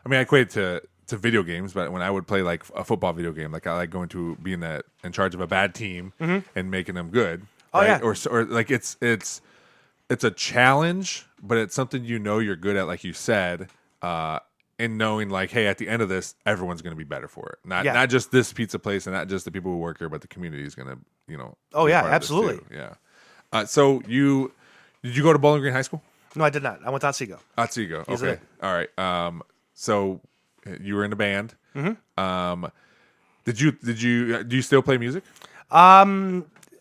equate it to video games, but when I would play like a football video game, like I like going to being in charge of a bad team and making them good. Oh, right? yeah. Or like it's a challenge, but it's something you're good at, like you said, and knowing like, hey, at the end of this, everyone's going to be better for it. Not just this pizza place and not just the people who work here, but the community is going to, Oh be yeah, part of this absolutely. too. Yeah. So did you go to Bowling Green High School? No, I did not. I went to Otsego. Otsego. Yes, Okay. All right. So you were in a band. Mm-hmm. Do you still play music?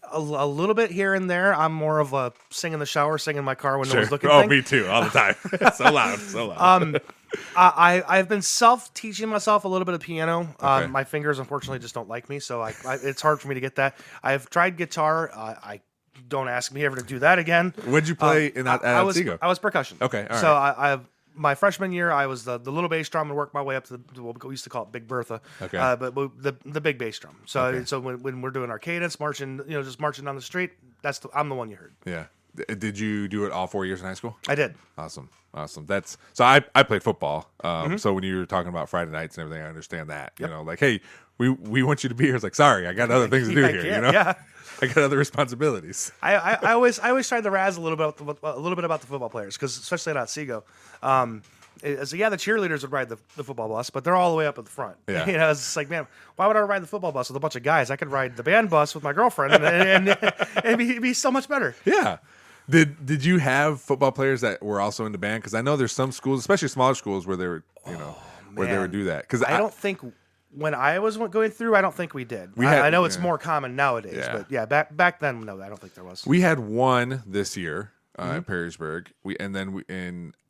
A little bit here and there. I'm more of a sing in the shower, sing in my car when no one's looking. Oh, thing. me too, all the time. So loud. I've been self-teaching myself a little bit of piano. Okay. My fingers, unfortunately, just don't like me, so it's hard for me to get that. I've tried guitar. I don't ask me ever to do that again. What'd you play in at I was Otsego? I was percussion. Okay, all so right. I my freshman year, I was the little bass drum and worked my way up to what we used to call it Big Bertha. Okay. But the big bass drum. So Okay. so when we're doing our cadence, marching, just marching down the street, I'm the one you heard. Yeah. Did you do it all 4 years in high school? I did. Awesome. That's so I played football. Mm-hmm. So when you were talking about Friday nights and everything, I understand that. You know, like, hey, we want you to be here. It's like, sorry, I got other things to do I here. can't, You know, yeah. I got other responsibilities. I always tried to razz a little bit about the football players, because especially at Otsego, the cheerleaders would ride the football bus, but they're all the way up at the front. Yeah. It's just like, man, why would I ride the football bus with a bunch of guys? I could ride the band bus with my girlfriend, and it'd be so much better. Yeah. Did you have football players that were also into band? Because I know there's some schools, especially smaller schools, where they were, where they man. would do that. Because I don't think when I was going through, I don't think we did. I know it's more common nowadays, Yeah. but yeah, back then, no, I don't think there was. we had one this year Mm-hmm. in Perrysburg.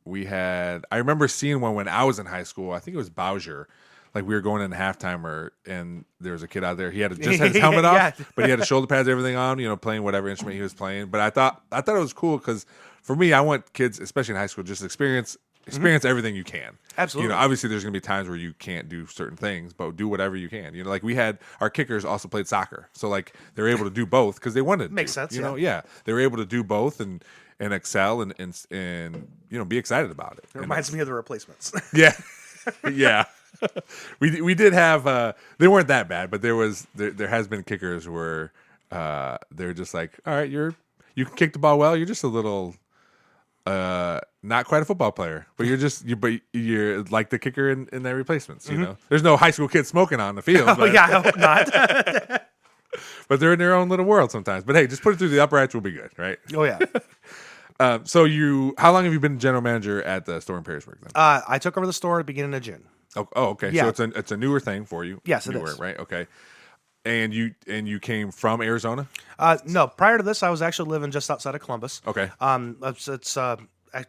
We had. I remember seeing one when I was in high school. I think it was Bowser. Like we were going in halftime, and there was a kid out there. He just had his helmet off, Yeah. but he had his shoulder pads, everything on. Playing whatever instrument he was playing. But I thought it was cool because for me, I want kids, especially in high school, just experience everything you can. Absolutely. Obviously, there's going to be times where you can't do certain things, but do whatever you can. Like we had our kickers also played soccer, so like they were able to do both because they wanted. Makes to, sense. Yeah, they were able to do both and excel and be excited about it. It reminds me of the Replacements. Yeah, yeah. We did have they weren't that bad, but there has been kickers where they're just like, all right, you can kick the ball well, you're just a little not quite a football player, but you're like the kicker in their Replacements. There's no high school kids smoking on the field. Oh But, yeah, I hope not. but they're in their own little world sometimes. But hey, just put it through the upper hatch, will be good, right? Oh yeah. So how long have you been general manager at the store in Perrysburg then? I took over the store at the beginning of June. Oh, okay. Yeah. So it's a newer thing for you. Yes, it newer, is. Right. Okay. And you came from Arizona? No, prior to this, I was actually living just outside of Columbus. Okay. It's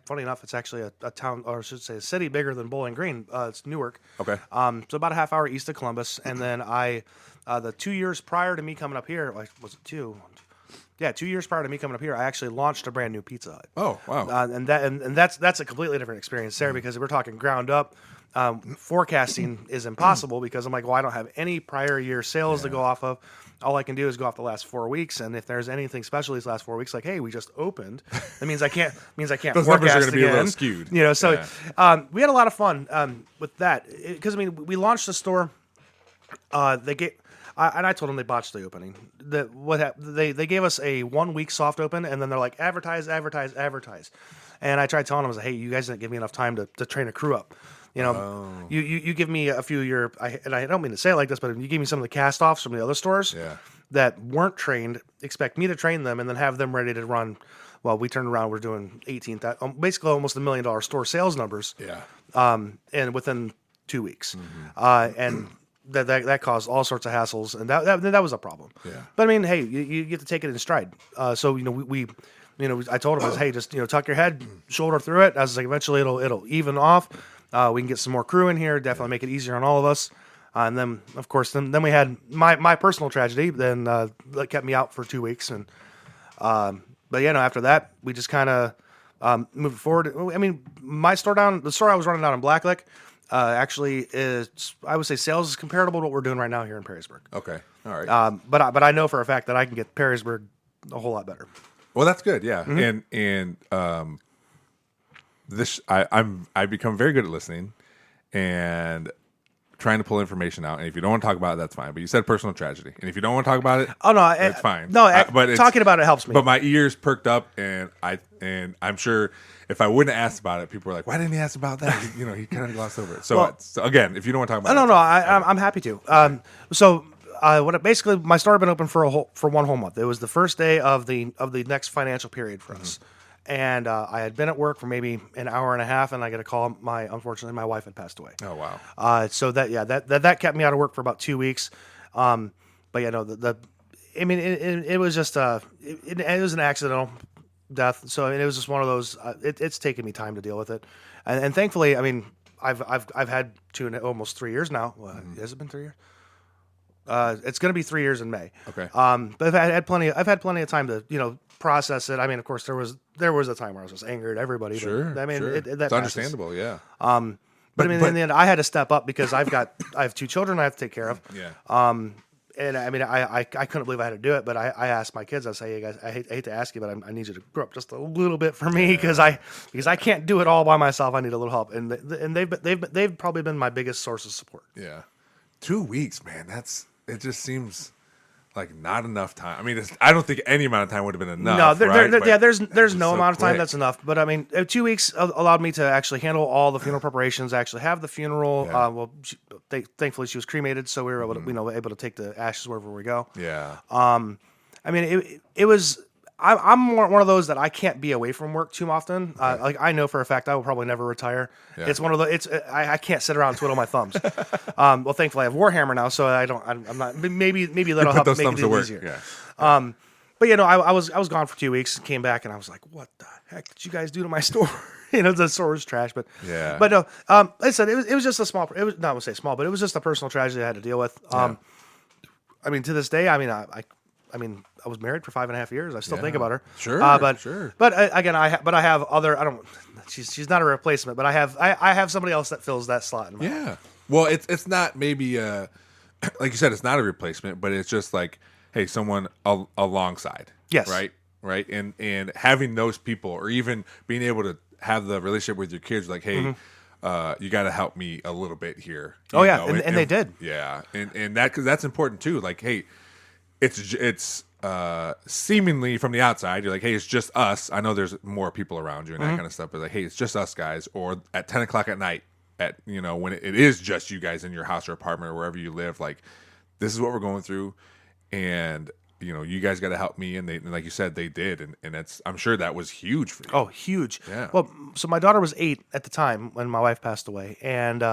funny enough, it's actually a town, or I should say, a city bigger than Bowling Green. It's Newark. Okay. So about a half hour east of Columbus, and then the 2 years prior to me coming up here, was it 2? Yeah, 2 years prior to me coming up here, I actually launched a brand new Pizza Hut. Oh, wow. And that's a completely different experience there, because we're talking ground up. Forecasting is impossible because I'm like, well, I don't have any prior year sales to go off of. All I can do is go off the last 4 weeks, and if there's anything special these last 4 weeks, like, hey, we just opened, that means I can't Those numbers forecast are going to be a little again. skewed. We had a lot of fun with that, because we launched the store. I told them they botched the opening. They gave us a 1 week soft open, and then they're like, advertise. And I tried telling them, I was like, hey, you guys didn't give me enough time to train a crew up. You give me a few of your, and I don't mean to say it like this, but you give me some of the cast-offs from the other stores that weren't trained, expect me to train them, and then have them ready to run. Well, we turned around, we're doing basically almost $1 million store sales numbers. Yeah. And within 2 weeks. And that caused all sorts of hassles, and that was a problem. Yeah. But hey, you get to take it in stride. So I told him, hey, just tuck your head, shoulder through it. I was like, eventually it'll even off. We can get some more crew in here, definitely make it easier on all of us. And then, of course, then we had my personal tragedy. Then that kept me out for 2 weeks, and but after that, we just kind of moved forward. My store the store I was running down in Blacklick, actually is, I would say, sales is comparable to what we're doing right now here in Perrysburg. Okay. All right. But I know for a fact that I can get Perrysburg a whole lot better. Well, that's good. Yeah. And I become very good at listening and trying to pull information out. And if you don't want to talk about it, that's fine. But you said personal tragedy, and if you don't want to talk about it, oh no, it's fine. No, but talking about it helps me. But my ears perked up, and I'm sure if I wouldn't have asked about it, people were like, "Why didn't he ask about that?" He kind of glossed over it. So, so again, if you don't want to talk about it, no, I'm happy to. Basically, my store had been open for one whole month. It was the first day of the next financial period for us. And I had been at work for maybe an hour and a half, and I get a call. Unfortunately, my wife had passed away. Oh wow! So that kept me out of work for about 2 weeks. But it was just it was an accidental death. So it was just one of those. It's taken me time to deal with it, and thankfully, I've had almost 3 years now. Has it been 3 years? It's going to be 3 years in May. Okay. But I've had plenty of time to process it. I mean, of course, there was a time where I was just angry at everybody. Sure. But, I mean, sure. that It's passes. understandable. Yeah. But I mean, in the end, I had to step up because I have 2 children I have to take care of. Yeah. And I mean, I couldn't believe I had to do it, but I asked my kids. I say, hey guys, I hate to ask you, but I need you to grow up just a little bit for me because I can't do it all by myself. I need a little help, and they've probably been my biggest source of support. Yeah. 2 weeks, man. It just seems like not enough time. I mean, I don't think any amount of time would have been enough. No, right? there's no so amount of time quick. that's enough. But I mean, 2 weeks allowed me to actually handle all the funeral preparations, actually have the funeral. Yeah. Thankfully she was cremated, so we were able to able to take the ashes wherever we go. Yeah. I mean, it was. I'm more one of those that I can't be away from work too often. Like I know for a fact I will probably never retire. Yeah. It's one of the. I can't sit around and twiddle my thumbs. Well, thankfully I have Warhammer now, so I'm not. Maybe that'll help those make it thumbs a to little work. easier. Yeah. But I was gone for 2 weeks, came back, and I was like, "What the heck did you guys do to my store?" The store was trash. But Yeah. But no, like I said, it was just a small. It was not to say small, but it was just a personal tragedy I had to deal with. I mean, to this day, I mean, I was married for 5.5 years. I still think about her. Sure, but sure. But again, I have other. I don't. She's not a replacement, but I have somebody else that fills that slot. In my life. Yeah. Well, it's not maybe like you said, it's not a replacement, but it's just like, hey, someone alongside. Yes. Right. And having those people, or even being able to have the relationship with your kids, like, hey, you got to help me a little bit here. Oh yeah, and they did. Yeah, and that's important too. Like, hey, it's seemingly from the outside, you're like, hey, it's just us. I know there's more people around you and that kind of stuff, but like, hey, it's just us guys. Or at 10 o'clock at night, when it is just you guys in your house or apartment or wherever you live, like, this is what we're going through, and you guys got to help me. And like you said, they did, and I'm sure that was huge for you. Oh, huge. Yeah. Well, so my daughter was 8 at the time when my wife passed away, and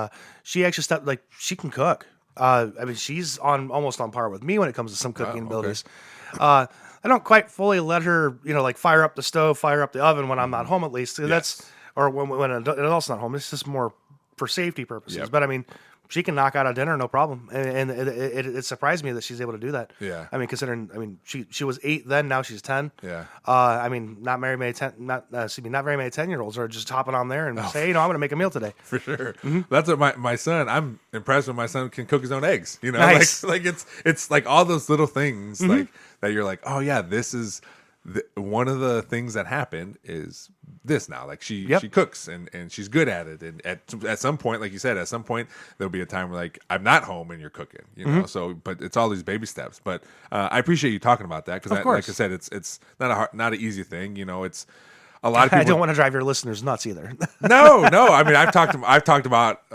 she actually stepped, like, she can cook. I mean, she's almost on par with me when it comes to some cooking abilities. I don't quite fully let her, like, fire up the stove, fire up the oven when I'm not home, at least. That's, or when an adult's not home. It's just more for safety purposes. Yep. But I mean, she can knock out a dinner, no problem. And it surprised me that she's able to do that. Yeah. I mean, considering, she was 8 then, now she's 10. Yeah. I mean, not very many 10-year-olds are just hopping on there and say, I'm going to make a meal today. For sure. That's what my son, I'm impressed when my son can cook his own eggs. Nice. Like it's like all those little things like that you're like, oh yeah, this is one of the things that happened is this now. Like she cooks and she's good at it. And at some point, like you said, at some point there'll be a time where, like, I'm not home and you're cooking, So, but it's all these baby steps. But I appreciate you talking about that, because, like I said, it's not an easy thing. It's a lot of people. I don't want to drive your listeners nuts either. No. I mean, I've talked about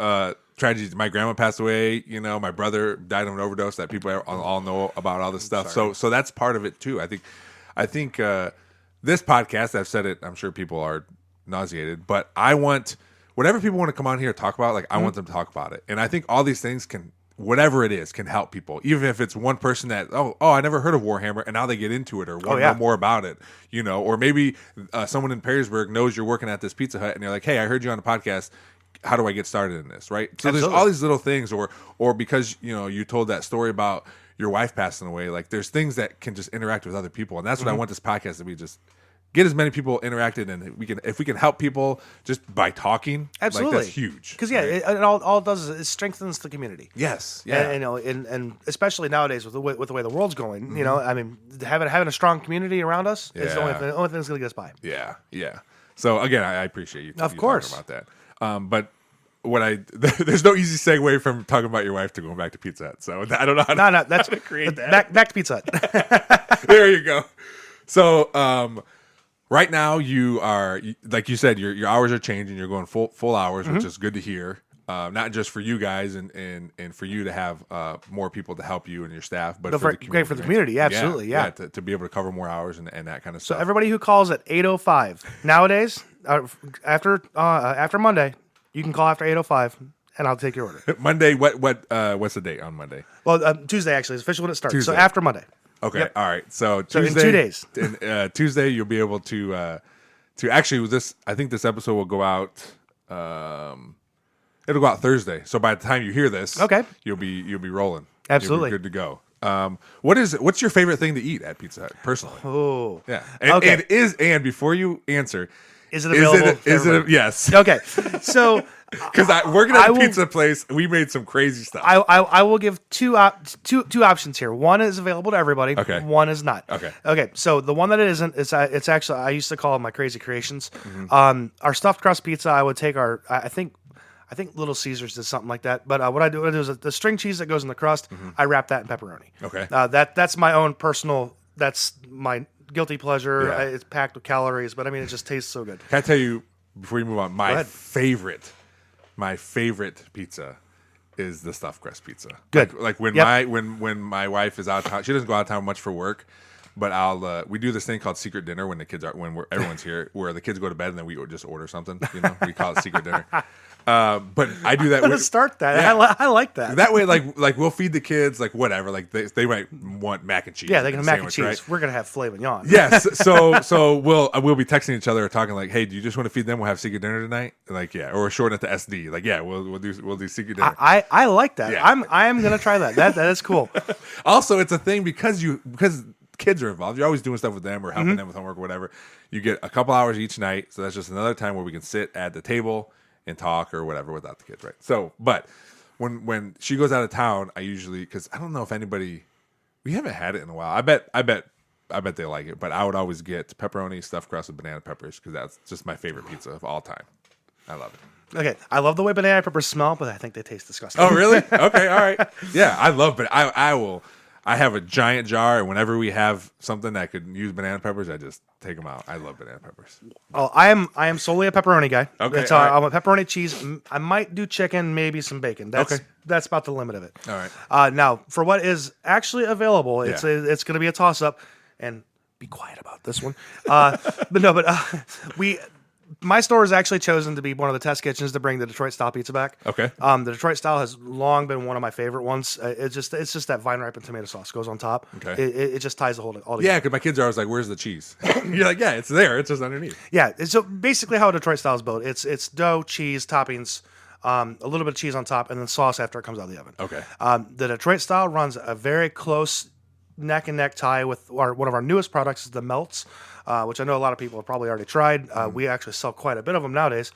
tragedies. My grandma passed away. My brother died of an overdose. That people all know about all this stuff. So that's part of it too. I think this podcast, I've said it, I'm sure people are nauseated, but I want whatever people want to come on here and talk about, like, I want them to talk about it. And I think all these things whatever it is, can help people. Even if it's one person that, I never heard of Warhammer, and now they get into it or want to know more about it, or maybe someone in Perrysburg knows you're working at this Pizza Hut and they're like, hey, I heard you on the podcast. How do I get started in this? Right. So There's all these little things, or because, you told that story about your wife passing away, like, there's things that can just interact with other people. And that's what I want this podcast to be, just get as many people interacted, and if we can help people just by talking, absolutely, like, that's huge. Because it all it does is it strengthens the community. Yes, yeah, and especially nowadays with the way the world's going, I mean, having a strong community around us is the only thing that's going to get us by. Yeah, yeah. So again, I appreciate you. Of course, talking about that. But there's no easy segue from talking about your wife to going back to Pizza Hut. So I don't know how to, that's how to create that. Back to Pizza Hut. There you go. So right now you are, like you said, your hours are changing. You're going full hours, which is good to hear. Not just for you guys and for you to have more people to help you and your staff, but for the community. Great for the community, absolutely, yeah. To be able to cover more hours and that kind of stuff. So everybody who calls at 8:05 nowadays, after Monday, you can call after 8:05, and I'll take your order. Monday, what's the date on Monday? Well, Tuesday actually is officially when it starts. Tuesday. So after Monday. Okay, yep. All right. So Tuesday, in 2 days. Tuesday, you'll be able to actually this. I think this episode will go out. It'll go out Thursday. So by the time you hear this, Okay. you'll be rolling. Absolutely. You'll be good to go. What's your favorite thing to eat at Pizza Hut personally? Oh, Yeah. Okay. And before you answer, is it available? Yes. Okay, so Because we're gonna have I a pizza place. We made some crazy stuff. I will give two options here. One is available to everybody. Okay. One is not. Okay. Okay. So the one that it isn't, it's actually, I used to call them my crazy creations. Mm-hmm. Our stuffed crust pizza, I would take I think Little Caesars did something like that. But what I do is the string cheese that goes in the crust, I wrap that in pepperoni. Okay. That's my own personal. That's my guilty pleasure. Yeah. It's packed with calories, but I mean, it just tastes so good. Can I tell you before you move on? Go ahead. My favorite pizza is the stuffed crust pizza. Good. Like when Yep. when my wife is out of town, she doesn't go out of town much for work, but we do this thing called secret dinner when everyone's here, where the kids go to bed and then we just order something. We call it secret dinner. But I do that. Let's start that. Yeah. I like that. That way, like we'll feed the kids like whatever. Like they might want mac and cheese. Yeah, they can in have the mac and sandwich, cheese. right? We're gonna have filet mignon. Yes. So we'll be texting each other or talking like, hey, do you just want to feed them? We'll have secret dinner tonight. And like, yeah, or shorten it to SD. Like, yeah, we'll do secret dinner. I like that. Yeah. I am gonna try that. That is cool. Also, it's a thing because kids are involved. You're always doing stuff with them or Mm-hmm. helping them with homework or whatever. You get a couple hours each night, so that's just another time where we can sit at the table and talk or whatever without the kids, right? So, but when she goes out of town, I usually, because I don't know if we haven't had it in a while. I bet they like it, but I would always get pepperoni stuffed crust with banana peppers because that's just my favorite pizza of all time. I love it. Okay, I love the way banana peppers smell, but I think they taste disgusting. Oh, really? Okay, all right. Yeah, I love it. I have a giant jar, and whenever we have something that could use banana peppers, I just take them out. I love banana peppers. Oh, I am solely a pepperoni guy. Okay, So all right. I'm a pepperoni cheese. I might do chicken, maybe some bacon. That's Okay. that's about the limit of it. All right. Now, for what is actually available, it's Yeah. it's going to be a toss up, and be quiet about this one. My store has actually chosen to be one of the test kitchens to bring the Detroit style pizza back. Okay. The Detroit style has long been one of my favorite ones. It's just that vine ripened tomato sauce goes on top. Okay. It just ties the whole all together. Yeah, because my kids are always like, "Where's the cheese?" You're like, "Yeah, it's there. It's just underneath." Yeah. So basically, how a Detroit style is built, it's dough, cheese, toppings, a little bit of cheese on top, and then sauce after it comes out of the oven. Okay. The Detroit style runs a very close neck and neck tie with one of our newest products is the melts, which I know a lot of people have probably already tried. We actually sell quite a bit of them nowadays.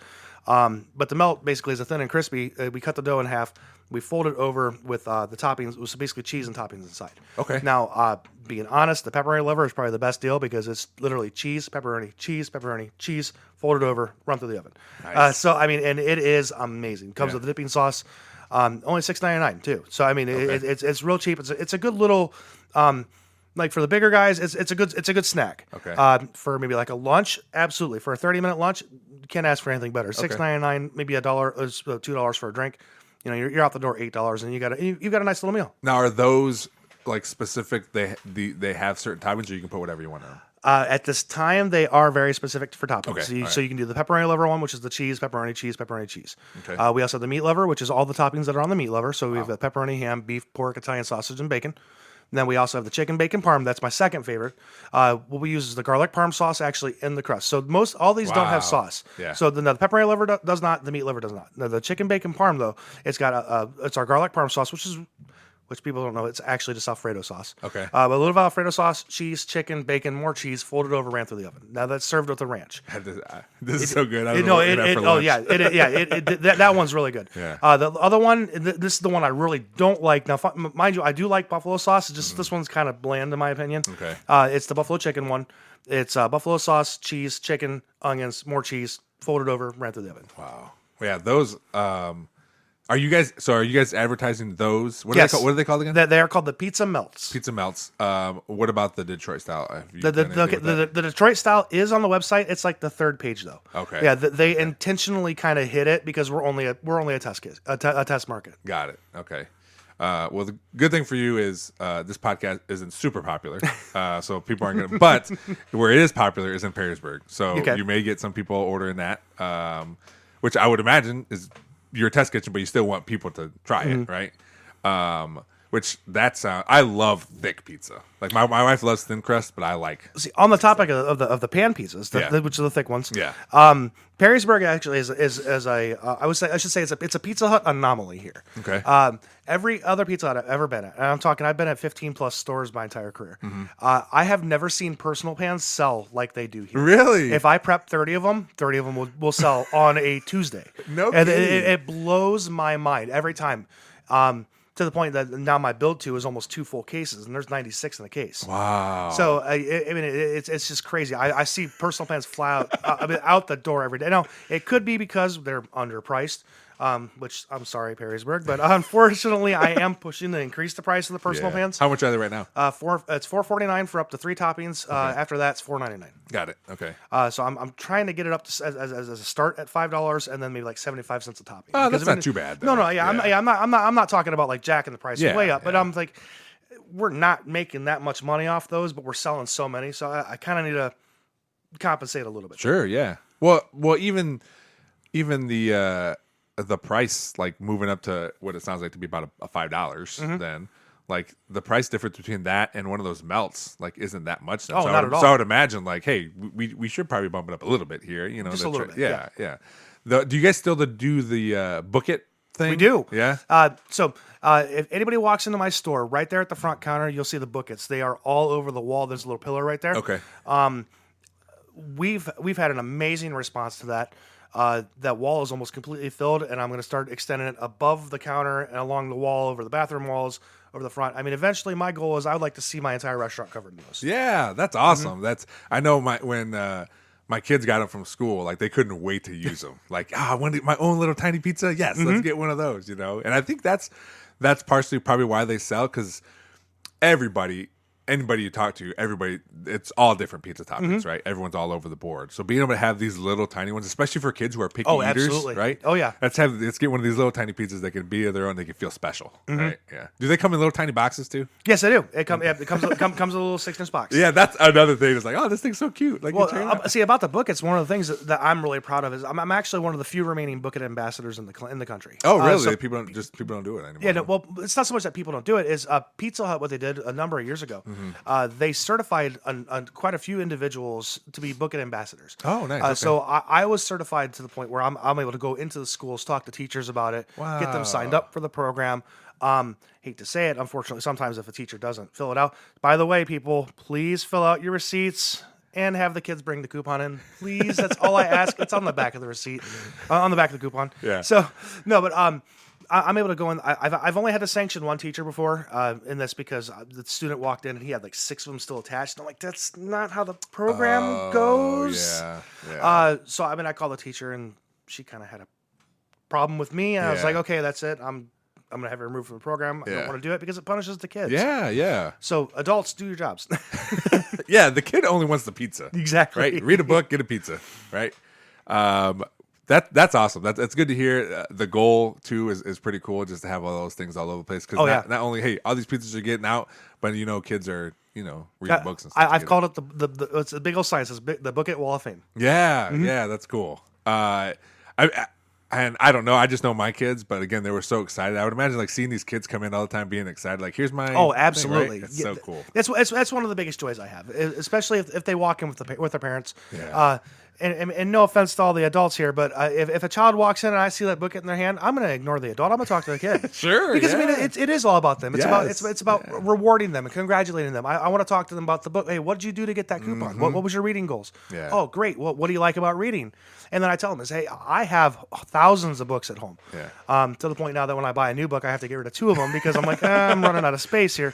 But the melt basically is a thin and crispy. We cut the dough in half. We fold it over with the toppings. It was basically cheese and toppings inside. Okay. Now, being honest, the pepperoni liver is probably the best deal because it's literally cheese, pepperoni, cheese, folded over, run through the oven. Nice. So, I mean, and it is amazing. Comes with the dipping sauce. Only $6.99 too. So, I mean, it's real cheap. It's a good little... like for the bigger guys, it's a good snack. Okay. For maybe like a lunch, absolutely. For a 30-minute lunch, you can't ask for anything better. $6.99, maybe $1, $2 for a drink. You know, you're out the door $8, and you've got a nice little meal. Now, are those like specific? They have certain toppings, or you can put whatever you want on. At this time, they are very specific for toppings. Okay, So, you, all right. so you can do the pepperoni liver one, which is the cheese, pepperoni, cheese, pepperoni, cheese. Okay. We also have the meat liver, which is all the toppings that are on the meat liver. So we have the pepperoni, ham, beef, pork, Italian sausage, and bacon. And then we also have the chicken bacon parm. That's my second favorite. What we use is the garlic parm sauce actually in the crust. So all these don't have Wow. sauce. Yeah. So the pepperoni liver does not. The meat liver does not. Now, the chicken bacon parm though, it's got it's our garlic parm sauce, which people don't know. It's actually just Alfredo sauce. Okay. But a little bit of Alfredo sauce, cheese, chicken, bacon, more cheese, folded over, ran through the oven. Now that's served with the ranch. This is so good. I don't know what for lunch. That one's really good. Yeah. The other one, this is the one I really don't like. Now, mind you, I do like buffalo sauce. It's just this one's kind of bland in my opinion. Okay. It's the buffalo chicken one. It's buffalo sauce, cheese, chicken, onions, more cheese, folded over, ran through the oven. Wow. Well, yeah, those. Are you guys advertising those? What Yes. are they called again? They are called the pizza melts. Pizza melts. What about the Detroit style? Have you The done anything with that? Detroit style is on the website. It's like the third page though. Okay. Yeah, they intentionally kind of hit it because we're only a test kit, a test market. Got it. Okay. Well, the good thing for you is this podcast isn't super popular, so people aren't going to. But where it is popular is in Perrysburg, so Okay. you may get some people ordering that, which I would imagine is your test kitchen, but you still want people to try it, right? which I love thick pizza. Like my wife loves thin crust, but I like. See, on the topic of the pan pizzas, which are the thick ones. Yeah. Perrysburg actually is I should say it's a Pizza Hut anomaly here. Okay. Every other Pizza Hut I've ever been at, and I've been at 15 plus stores my entire career. I have never seen personal pans sell like they do here. Really? If I prep 30 of them will sell on a Tuesday. No and kidding. it blows my mind every time. To the point that now my build to is almost 2 full cases, and there's 96 in the case. Wow. So I mean, it's just crazy. I see personal pans fly out, out the door every day. Now it could be because they're underpriced, which I'm sorry, Perrysburg, but unfortunately, I am pushing to increase the price of the personal pans. How much are they right now? It's $4.49 for up to 3 toppings. After that, it's $4.99. Got it. Okay. So I'm trying to get it up to as a start at $5, and then maybe like 75 cents a topping. Oh, that's not too bad, though. No, yeah. I'm not talking about like jacking the price way up, but yeah. I'm like, we're not making that much money off those, but we're selling so many, so I kind of need to compensate a little bit. Sure. Yeah. Well, even the price, like moving up to what it sounds like to be about a $5, then like the price difference between that and one of those melts like isn't that much. Then. Oh, not at all. So I would imagine like, hey, we should probably bump it up a little bit here. You know, Just a little bit. Yeah. Do you guys still do the bookit thing? We do. Yeah. So if anybody walks into my store, right there at the front counter, you'll see the bookits. They are all over the wall. There's a little pillar right there. Okay. We've had an amazing response to that. That wall is almost completely filled, and I'm going to start extending it above the counter and along the wall, over the bathroom walls, over the front. I mean, eventually, my goal is I would like to see my entire restaurant covered in those. Yeah, that's awesome. I know when my kids got them from school, like they couldn't wait to use them. Like, I want my own little tiny pizza. Yes, let's get one of those. You know, and I think that's partially probably why they sell, because anybody you talk to, it's all different pizza toppings, right? Everyone's all over the board. So being able to have these little tiny ones, especially for kids who are picky eaters, absolutely. right? Oh, yeah. Let's get one of these little tiny pizzas that can be of their own. They can feel special, right? Yeah. Do they come in little tiny boxes too? Yes, I do. It comes with a little 6-inch box. Yeah, that's another thing. It's like, oh, this thing's so cute. Like, See, about the book, it's one of the things that I'm really proud of. Is I'm actually one of the few remaining Bookit ambassadors in the country. Oh, really? So, people don't do it anymore. Yeah, no, well, it's not so much that people don't do it. Is Pizza Hut, what they did a number of years ago, they certified quite a few individuals to be Bookit ambassadors. Oh, nice. Okay. So I was certified to the point where I'm able to go into the schools, talk to teachers about it, get them signed up for the program. Hate to say it, unfortunately, sometimes if a teacher doesn't fill it out. By the way, people, please fill out your receipts and have the kids bring the coupon in. Please, that's all I ask. It's on the back of the receipt, on the back of the coupon. Yeah. So, no, but I'm able to go in. I've only had to sanction one teacher before in this, because the student walked in and he had like 6 of them still attached. And I'm like, that's not how the program goes. Yeah. So I mean, I called the teacher and she kind of had a problem with me, and I was like, okay, that's it. I'm gonna have it removed from the program. I don't want to do it because it punishes the kids. Yeah. So adults, do your jobs. Yeah, the kid only wants the pizza. Exactly. Right? Read a book, get a pizza. Right? That's awesome. That's good to hear. The goal too is pretty cool, just to have all those things all over the place. Because not only, hey, all these pizzas are getting out, but kids are reading books and stuff. I've called it it's a big old sign. It says the Bookit Wall of Fame. Yeah, that's cool. And I don't know. I just know my kids, but again, they were so excited. I would imagine like seeing these kids come in all the time, being excited. Like, here's my absolutely. Thing, right? It's so cool. That's one of the biggest joys I have, especially if they walk in with their parents. Yeah. And no offense to all the adults here, but if a child walks in and I see that book in their hand, I'm going to ignore the adult. I'm going to talk to the kid. Sure, because yeah. I mean it is all about them. It's about yeah. rewarding them and congratulating them. I want to talk to them about the book. Hey, what did you do to get that coupon? What was your reading goals? Yeah. Oh, great. What do you like about reading? And then I tell them, hey, I have thousands of books at home. Yeah. To the point now that when I buy a new book, I have to get rid of 2 of them because I'm like, I'm running out of space here.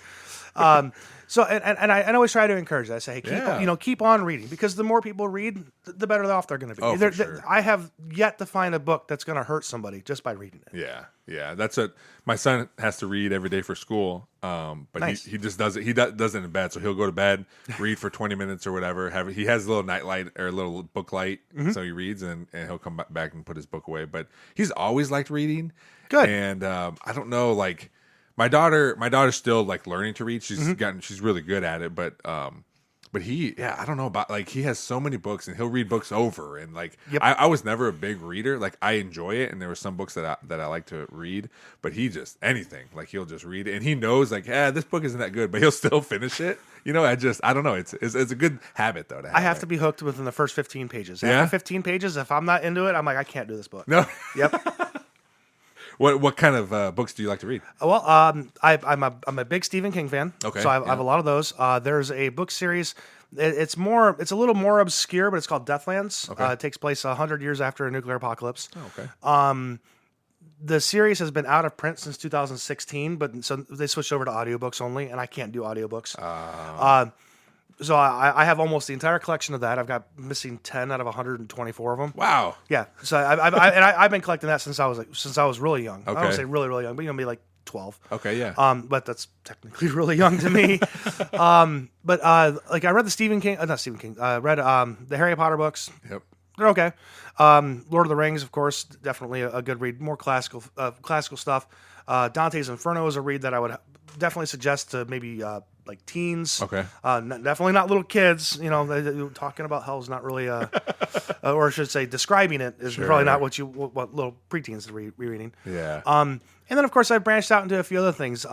So and I always try to encourage that. I say, hey, keep on reading, because the more people read, the better off they're going to be. Oh, for sure. I have yet to find a book that's going to hurt somebody just by reading it. Yeah. That's what my son has to read every day for school. But nice. he just does it. He does it in bed. So he'll go to bed, read for 20 minutes or whatever. He has a little night light or a little book light, so he reads and he'll come back and put his book away. But he's always liked reading. Good. And I don't know, like. My daughter's still like learning to read. She's really good at it, but But I don't know about, like, he has so many books and he'll read books over, and like Yep. I was never a big reader. Like, I enjoy it, and there were some books that I like to read, but he just anything, like, he'll just read it, and he knows like, this book isn't that good, but he'll still finish it. You know, I don't know. It's a good habit though. I have to be hooked within the first 15 pages. Yeah? After 15 pages, if I'm not into it, I'm like, I can't do this book. No. Yep. What kind of books do you like to read? Well, I'm a big Stephen King fan. Okay, So I have a lot of those. There's a book series. It's a little more obscure, but it's called Deathlands. Okay. It takes place 100 years after a nuclear apocalypse. Oh, okay. The series has been out of print since 2016, but so they switched over to audiobooks only, and I can't do audiobooks. So I have almost the entire collection of that. I've got missing 10 out of 124 of them. Wow. Yeah. So I've been collecting that since I was really young. I Okay. don't say really, really young, but maybe like 12. Okay. Yeah. But that's technically really young to me. But like I read not Stephen King. I read the Harry Potter books. Yep. They're okay. Lord of the Rings, of course, definitely a good read. More classical stuff. Dante's Inferno is a read that I would definitely suggest to maybe like teens. Okay. Definitely not little kids. You know, talking about hell is not really, or I should say, describing it is probably not what little preteens are rereading. Yeah. And then of course I've branched out into a few other things.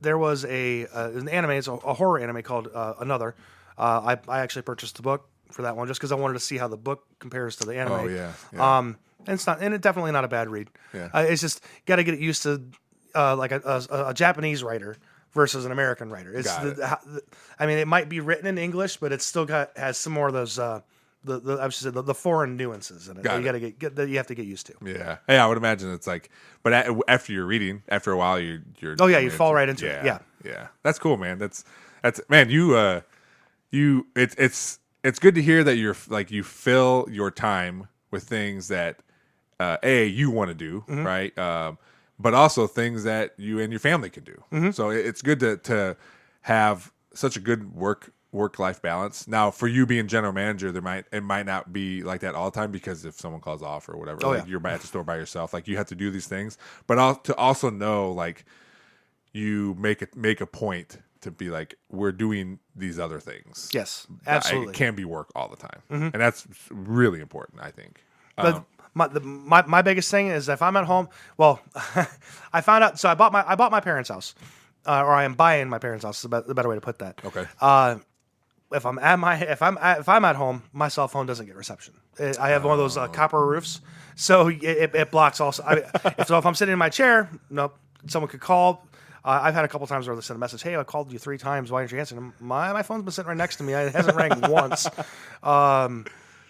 There was an anime, it's a horror anime called Another. I actually purchased the book for that one just because I wanted to see how the book compares to the anime. Oh yeah. And it's definitely not a bad read. Yeah. It's just got to get used to like a Japanese writer versus an American writer. I mean, it might be written in English, but it's still has some more of those the foreign nuances in it. That you have to get used to. Yeah. Hey, I would imagine it's like, but after you're reading, after a while, you're. Oh yeah, you fall right into it. Yeah. Yeah. That's cool, man. That's man. It's good to hear that you're like you fill your time with things that you want to do, right? But also things that you and your family can do. So it's good to have such a good work-life balance. Now, for you being general manager, it might not be like that all the time, because if someone calls off or whatever, you're at the store by yourself, like you have to do these things. But to also know, like, you make a point to be like, we're doing these other things. Yes, absolutely. It can't be work all the time, and that's really important, I think. But my biggest thing is if I'm at home. Well, I found out. So I bought my parents' house, or I am buying my parents' house. Is the better way to put that. Okay. If I'm at home, my cell phone doesn't get reception. I have one of those copper roofs, so it blocks also. If I'm sitting in my chair, nope. Someone could call. I've had a couple times where they send a message, "Hey, I called you 3 times. Why aren't you answering?" My phone's been sitting right next to me. It hasn't rang once.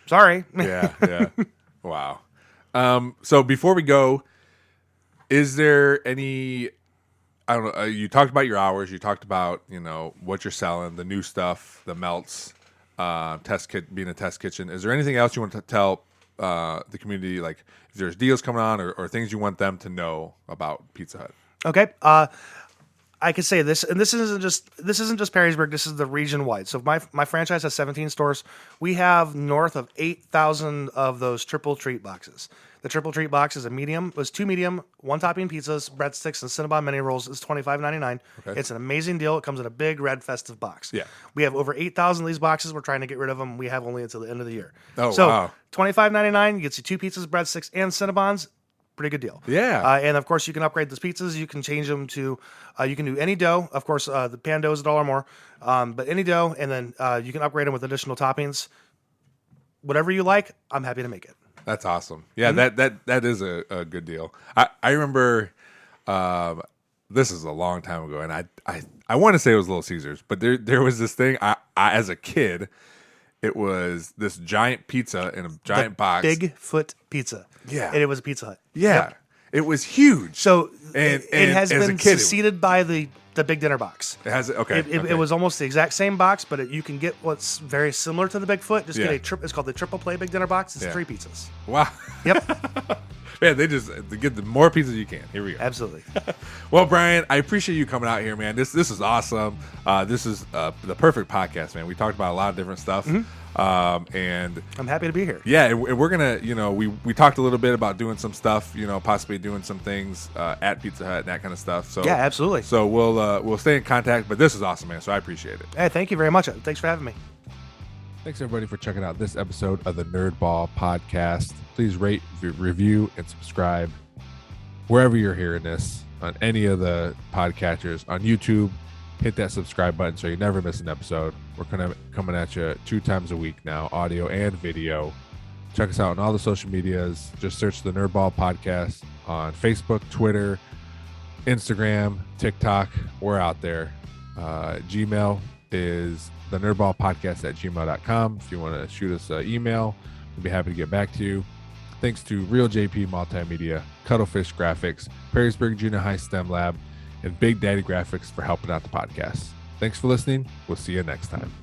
Sorry. Yeah. Wow. So before we go, is there any? I don't know. You talked about your hours. You talked about what you're selling, the new stuff, the melts, being a test kitchen. Is there anything else you want to tell the community, like if there's deals coming on or things you want them to know about Pizza Hut? Okay. I could say this, and this isn't just Perrysburg. This is the region wide. So my franchise has 17 stores. We have north of 8,000 of those triple treat boxes. The triple treat box is was 2 medium, 1 topping pizzas, breadsticks, and Cinnabon mini rolls. It's $25.99. Okay. It's an amazing deal. It comes in a big red festive box. Yeah. We have over 8,000 of these boxes. We're trying to get rid of them. We have only until the end of the year. Oh, so, wow. $25.99 gets you 2 pizzas, breadsticks, and Cinnabons. Pretty good deal. Yeah. And of course, you can upgrade those pizzas. You can change them to, you can do any dough. Of course, the pan dough is $1 more, but any dough, and then you can upgrade them with additional toppings. Whatever you like, I'm happy to make it. That's awesome. Yeah, that is a good deal. I remember this is a long time ago, and I want to say it was Little Caesars, but there was this thing. I as a kid, it was this giant pizza in a giant box, Bigfoot pizza. Yeah, and it was a Pizza Hut. Yeah, yep. It was huge. So and it has as been a kid, succeeded by the Big Dinner box. It has okay. It was almost the exact same box, but you can get what's very similar to the Bigfoot. Just get it's called the Triple Play Big Dinner box. It's 3 pizzas. Wow. Yep. Man, they get the more pizzas you can. Here we go. Absolutely. Well, Brian, I appreciate you coming out here, man. This is awesome. This is the perfect podcast, man. We talked about a lot of different stuff. And I'm happy to be here. yeah, and we're gonna, we talked a little bit about doing some stuff, possibly doing some things at Pizza Hut and that kind of stuff. So Yeah, absolutely. So we'll stay in contact. But this is awesome, man. So I appreciate it. Hey, thank you very much. Thanks for having me. Thanks everybody for checking out this episode of the Nerd Ball Podcast. Please rate, review, and subscribe wherever you're hearing this, on any of the podcatchers, on YouTube. Hit that subscribe button so you never miss an episode. We're coming at you 2 times a week now, audio and video. Check us out on all the social medias. Just search the Nerd Ball Podcast on Facebook, Twitter, Instagram, TikTok. We're out there. Gmail is the nerdballpodcast@gmail.com. If you want to shoot us an email, we'd be happy to get back to you. Thanks to Real JP Multimedia, Cuttlefish Graphics, Perrysburg Junior High STEM Lab, and Big Daddy Graphics for helping out the podcast. Thanks for listening. We'll see you next time.